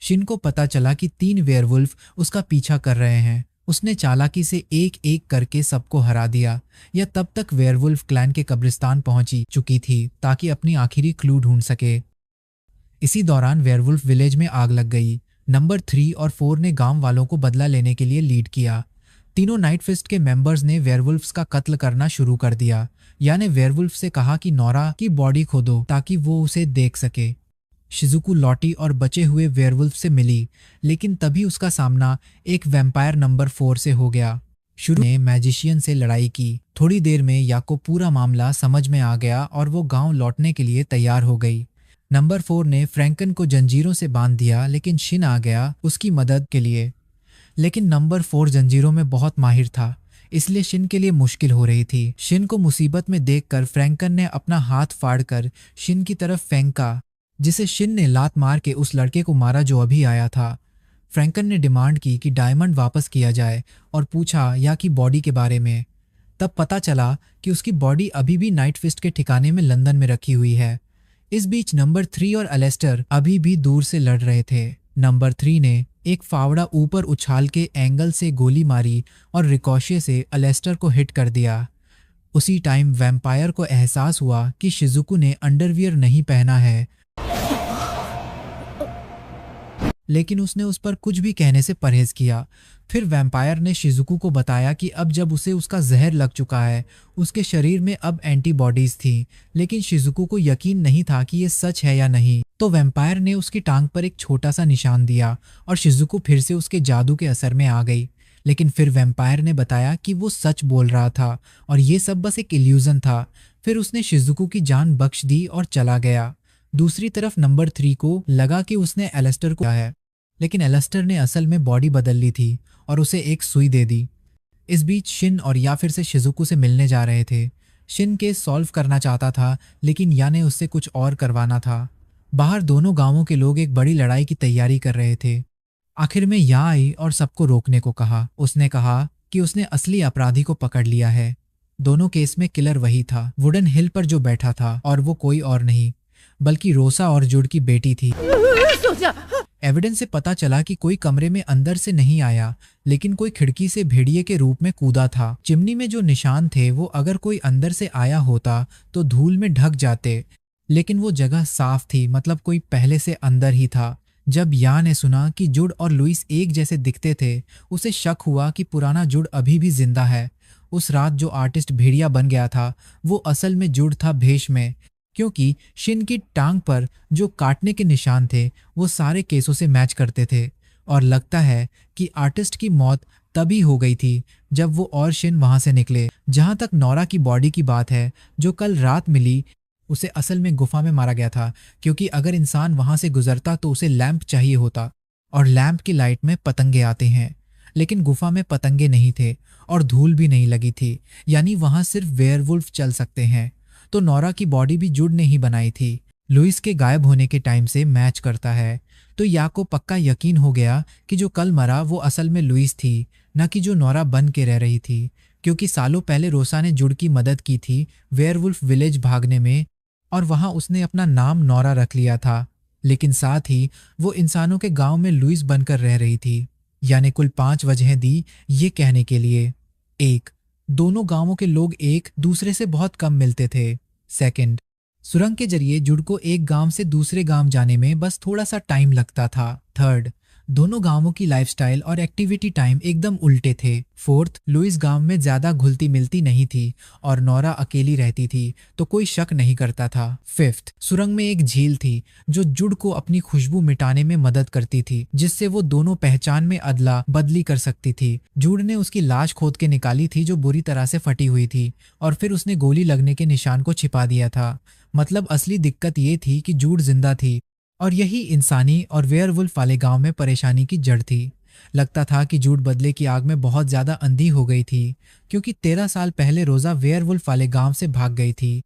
शिन को पता चला कि 3 वेयरवुल्फ उसका पीछा कर रहे हैं। उसने चालाकी से एक एक करके सबको हरा दिया। यह तब तक वेयरवुल्फ क्लैन के कब्रिस्तान पहुंची चुकी थी ताकि अपनी आखिरी क्लू ढूंढ सके। इसी दौरान वेयरवुल्फ विलेज में आग लग गई। नंबर 3 और 4 ने गांव वालों को बदला लेने के लिए लीड किया। तीनों नाइट फिस्ट के मेंबर्स ने वेयरवुल्फ्स का कत्ल करना शुरू कर दिया। यानी वेयरवुल्फ से कहा कि नोरा की बॉडी खोदो ताकि वो उसे देख सके। शिजुको लौटी और बचे हुए वेयरवुल्फ से मिली, लेकिन तभी उसका सामना एक वैम्पायर नंबर 4 से हो गया। शुरू में मैजिशियन से लड़ाई की। थोड़ी देर में याको पूरा मामला समझ में आ गया और वो गांव लौटने के लिए तैयार हो गई। नंबर 4 ने फ्रैंकन को जंजीरों से बांध दिया, लेकिन शिन आ गया उसकी मदद के लिए। लेकिन नंबर 4 जंजीरों में बहुत माहिर था, इसलिए शिन के लिए मुश्किल हो रही थी। शिन को मुसीबत में देखकर फ्रैंकन ने अपना हाथ फाड़कर शिन की तरफ फेंका, जिसे शिन ने लात मार के उस लड़के को मारा जो अभी आया था। फ्रैंकन ने डिमांड की कि डायमंड वापस किया जाए और पूछा या की बॉडी के बारे में। तब पता चला कि उसकी बॉडी अभी भी नाइट फिस्ट के ठिकाने में लंदन में रखी हुई है। इस बीच नंबर 3 और एलेस्टर अभी भी दूर से लड़ रहे थे। नंबर 3 ने एक फावड़ा ऊपर उछाल के एंगल से गोली मारी और रिकॉशे से एलेस्टर को हिट कर दिया। उसी टाइम वैम्पायर को एहसास हुआ कि शिजुको ने अंडरवियर नहीं पहना है, लेकिन उसने उस पर कुछ भी कहने से परहेज किया। फिर वैम्पायर ने शिजुको को बताया कि अब जब उसे उसका जहर लग चुका है, उसके शरीर में अब एंटीबॉडीज थी, लेकिन शिजुको को यकीन नहीं था कि ये सच है या नहीं। तो वैम्पायर ने उसकी टांग पर एक छोटा सा निशान दिया और शिजुको फिर से उसके जादू के असर में आ गई। लेकिन फिर वैम्पायर ने बताया कि वो सच बोल रहा था और ये सब बस एक इल्यूजन था। फिर उसने शिजुको की जान बख्श दी और चला गया। दूसरी तरफ नंबर 3 को लगा कि उसने एलेस्टर को है, लेकिन एलेस्टर ने असल में बॉडी बदल ली थी और उसे एक सुई दे दी। इस बीच शिन और या फिर से शिजुको से मिलने जा रहे थे। शिन केस सॉल्व करना चाहता था, लेकिन या ने उससे कुछ और करवाना था। बाहर दोनों गांवों के लोग एक बड़ी लड़ाई की तैयारी कर रहे थे। आखिर में या आई और सबको रोकने को कहा। उसने कहा कि उसने असली अपराधी को पकड़ लिया है। दोनों केस में किलर वही था, वुडन हिल पर जो बैठा था, और वो कोई और नहीं बल्कि रोसा और जुड की बेटी थी। एविडेंस से पता चला कि कोई कमरे में अंदर से नहीं आया, लेकिन कोई खिड़की से भेड़िए के रूप में कूदा था। चिमनी में जो निशान थे वो अगर कोई अंदर से आया होता तो धूल में ढक जाते, लेकिन वो जगह साफ थी, मतलब कोई पहले से अंदर ही था। जब या ने सुना कि जुड और लुइस एक जैसे दिखते थे, उसे शक हुआ कि पुराना जुड अभी भी जिंदा है। उस रात जो आर्टिस्ट भेड़िया बन गया था वो असल में जुड था भेष में, क्योंकि शिन की टांग पर जो काटने के निशान थे वो सारे केसों से मैच करते थे। और लगता है कि आर्टिस्ट की मौत तभी हो गई थी जब वो और शिन वहां से निकले। जहां तक नोरा की बॉडी की बात है जो कल रात मिली, उसे असल में गुफा में मारा गया था, क्योंकि अगर इंसान वहां से गुजरता तो उसे लैंप चाहिए होता, और लैंप की लाइट में पतंगे आते हैं। लेकिन गुफा में पतंगे नहीं थे और धूल भी नहीं लगी थी, यानी वहां सिर्फ वेयरवुल्फ चल सकते हैं। तो नोरा की बॉडी भी जुड ने ही बनाई थी। लुइस के गायब होने के टाइम से मैच करता है। तो या को पक्का यकीन हो गया कि जो कल मरा वो असल में लुइस थी, न कि जो नोरा बन के रह रही थी, क्योंकि सालों पहले रोसा ने जुड की मदद की थी वेयरवुल्फ विलेज भागने में, और वहां उसने अपना नाम नोरा रख लिया था। लेकिन साथ ही वो इंसानों के गांव में लुइस बनकर रह रही थी। यानी कुल 5 वजहें दी ये कहने के लिए। 1, दोनों गांवों के लोग एक दूसरे से बहुत कम मिलते थे। सेकंड, सुरंग के जरिए जुड को एक गांव से दूसरे गांव जाने में बस थोड़ा सा टाइम लगता था। थर्ड, दोनों गांवों की लाइफस्टाइल और एक्टिविटी टाइम एकदम उल्टे थे। फोर्थ, लुइस गांव में ज्यादा घुलती मिलती नहीं थी और नोरा अकेली रहती थी तो कोई शक नहीं करता था। फिफ्थ, सुरंग में एक झील थी जो जुड को अपनी खुशबू मिटाने में मदद करती थी, जिससे वो दोनों पहचान में अदला बदली कर सकती थी। जुड ने उसकी लाश खोद के निकाली थी जो बुरी तरह से फटी हुई थी, और फिर उसने गोली लगने के निशान को छिपा दिया था। मतलब असली दिक्कत ये थी कि जुड जिंदा थी, और यही इंसानी और वेयरवुल्फ वाले गांव में परेशानी की जड़ थी। लगता था कि जूड बदले की आग में बहुत ज्यादा अंधी हो गई थी, क्योंकि 13 साल पहले रोजा वेयरवुल्फ वाले गांव से भाग गई थी,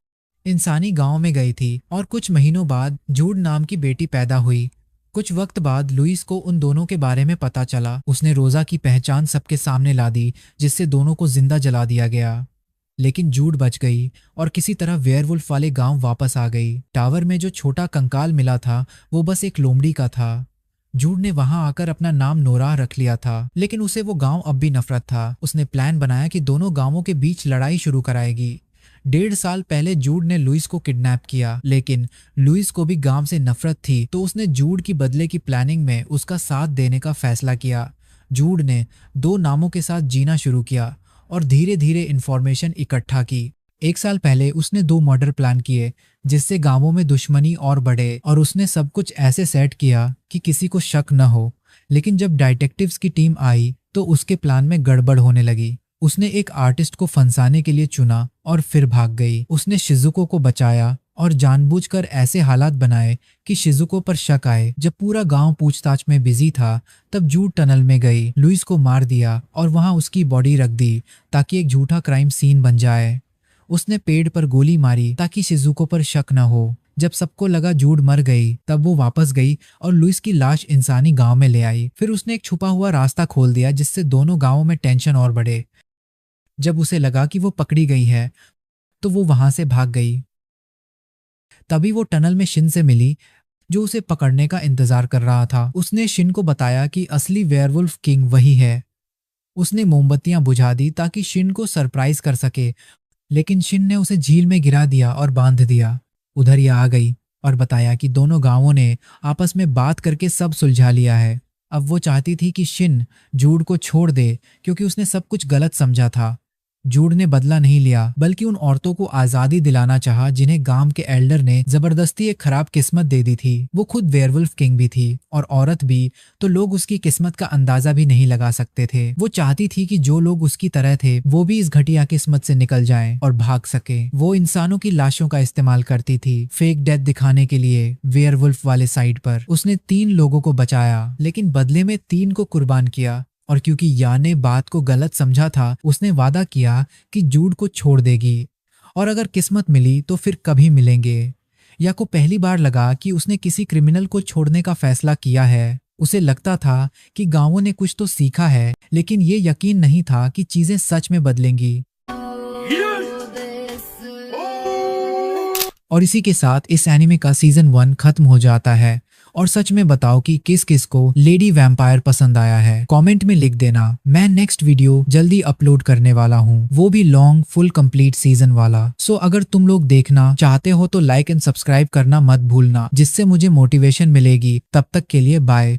इंसानी गांव में गई थी, और कुछ महीनों बाद जूड नाम की बेटी पैदा हुई। कुछ वक्त बाद लुइस को उन दोनों के बारे में पता चला। उसने रोजा की पहचान सबके सामने ला दी, जिससे दोनों को जिंदा जला दिया गया। लेकिन जूड बच गई और किसी तरह वेयरवुल्फ वाले गांव वापस आ गई। टावर में जो छोटा कंकाल मिला था वो बस एक लोमड़ी का था। जूड ने वहां आकर अपना नाम नोराह रख लिया था, लेकिन उसे वो गांव अब भी नफरत था। उसने प्लान बनाया कि दोनों गांवों के बीच लड़ाई शुरू कराएगी। 1.5 साल पहले जूड ने लुइस को किडनैप किया, लेकिन लुइस को भी गांव से नफरत थी, तो उसने जूड की बदले की प्लानिंग में उसका साथ देने का फैसला किया। जूड ने 2 नामों के साथ जीना शुरू किया और धीरे धीरे इंफॉर्मेशन इकट्ठा की। 1 साल पहले उसने 2 मर्डर प्लान किए, जिससे गांवों में दुश्मनी और बढ़े, और उसने सब कुछ ऐसे सेट किया कि किसी को शक न हो। लेकिन जब डिटेक्टिव्स की टीम आई तो उसके प्लान में गड़बड़ होने लगी। उसने एक आर्टिस्ट को फंसाने के लिए चुना और फिर भाग गई। उसने शिजुको को बचाया और जानबूझकर ऐसे हालात बनाए कि शिजुको पर शक आए। जब पूरा गांव पूछताछ में बिजी था, तब जूड टनल में गई, लुइस को मार दिया और वहां उसकी बॉडी रख दी ताकि एक झूठा क्राइम सीन बन जाए। उसने पेड़ पर गोली मारी ताकि शिजुको पर शक न हो। जब सबको लगा जूड मर गई, तब वो वापस गई और लुइस की लाश इंसानी गांव में ले आई। फिर उसने एक छुपा हुआ रास्ता खोल दिया, जिससे दोनों गांवों में टेंशन और बढ़े। जब उसे लगा कि वो पकड़ी गई है, तो वो वहां से भाग गई। तभी वो टनल में शिन से मिली, जो उसे पकड़ने का इंतजार कर रहा था। उसने शिन को बताया कि असली वेयरवुल्फ किंग वही है। उसने मोमबत्तियां बुझा दी ताकि शिन को सरप्राइज कर सके, लेकिन शिन ने उसे झील में गिरा दिया और बांध दिया। उधर ही आ गई और बताया कि दोनों गांवों ने आपस में बात करके सब सुलझा लिया है। अब वो चाहती थी कि शिन जूड को छोड़ दे, क्योंकि उसने सब कुछ गलत समझा था। जूड ने बदला नहीं लिया, बल्कि उन औरतों को आजादी दिलाना चाहा जिन्हें गांव के एल्डर ने जबरदस्ती एक खराब किस्मत दे दी थी। वो खुद वेयरवुल्फ किंग भी थी और औरत भी, तो लोग उसकी किस्मत का अंदाजा भी नहीं लगा सकते थे। वो चाहती थी कि जो लोग उसकी तरह थे वो भी इस घटिया किस्मत से निकल जाएं और भाग सके। वो इंसानों की लाशों का इस्तेमाल करती थी फेक डेथ दिखाने के लिए। वेयरवुल्फ वाले साइड पर उसने 3 लोगों को बचाया, लेकिन बदले में 3 को कुर्बान किया। और क्योंकि या ने बात को गलत समझा था, उसने वादा किया कि जूड को छोड़ देगी, और अगर किस्मत मिली तो फिर कभी मिलेंगे। या को पहली बार लगा कि उसने किसी क्रिमिनल को छोड़ने का फैसला किया है। उसे लगता था कि गांवों ने कुछ तो सीखा है, लेकिन ये यकीन नहीं था कि चीजें सच में बदलेंगी। और इसी के साथ इस एनिमे का सीजन 1 खत्म हो जाता है। और सच में बताओ कि किस किस को लेडी वैम्पायर पसंद आया है, कमेंट में लिख देना। मैं नेक्स्ट वीडियो जल्दी अपलोड करने वाला हूँ, वो भी लॉन्ग फुल कंप्लीट सीजन वाला। सो अगर तुम लोग देखना चाहते हो तो लाइक एंड सब्सक्राइब करना मत भूलना, जिससे मुझे मोटिवेशन मिलेगी। तब तक के लिए बाय।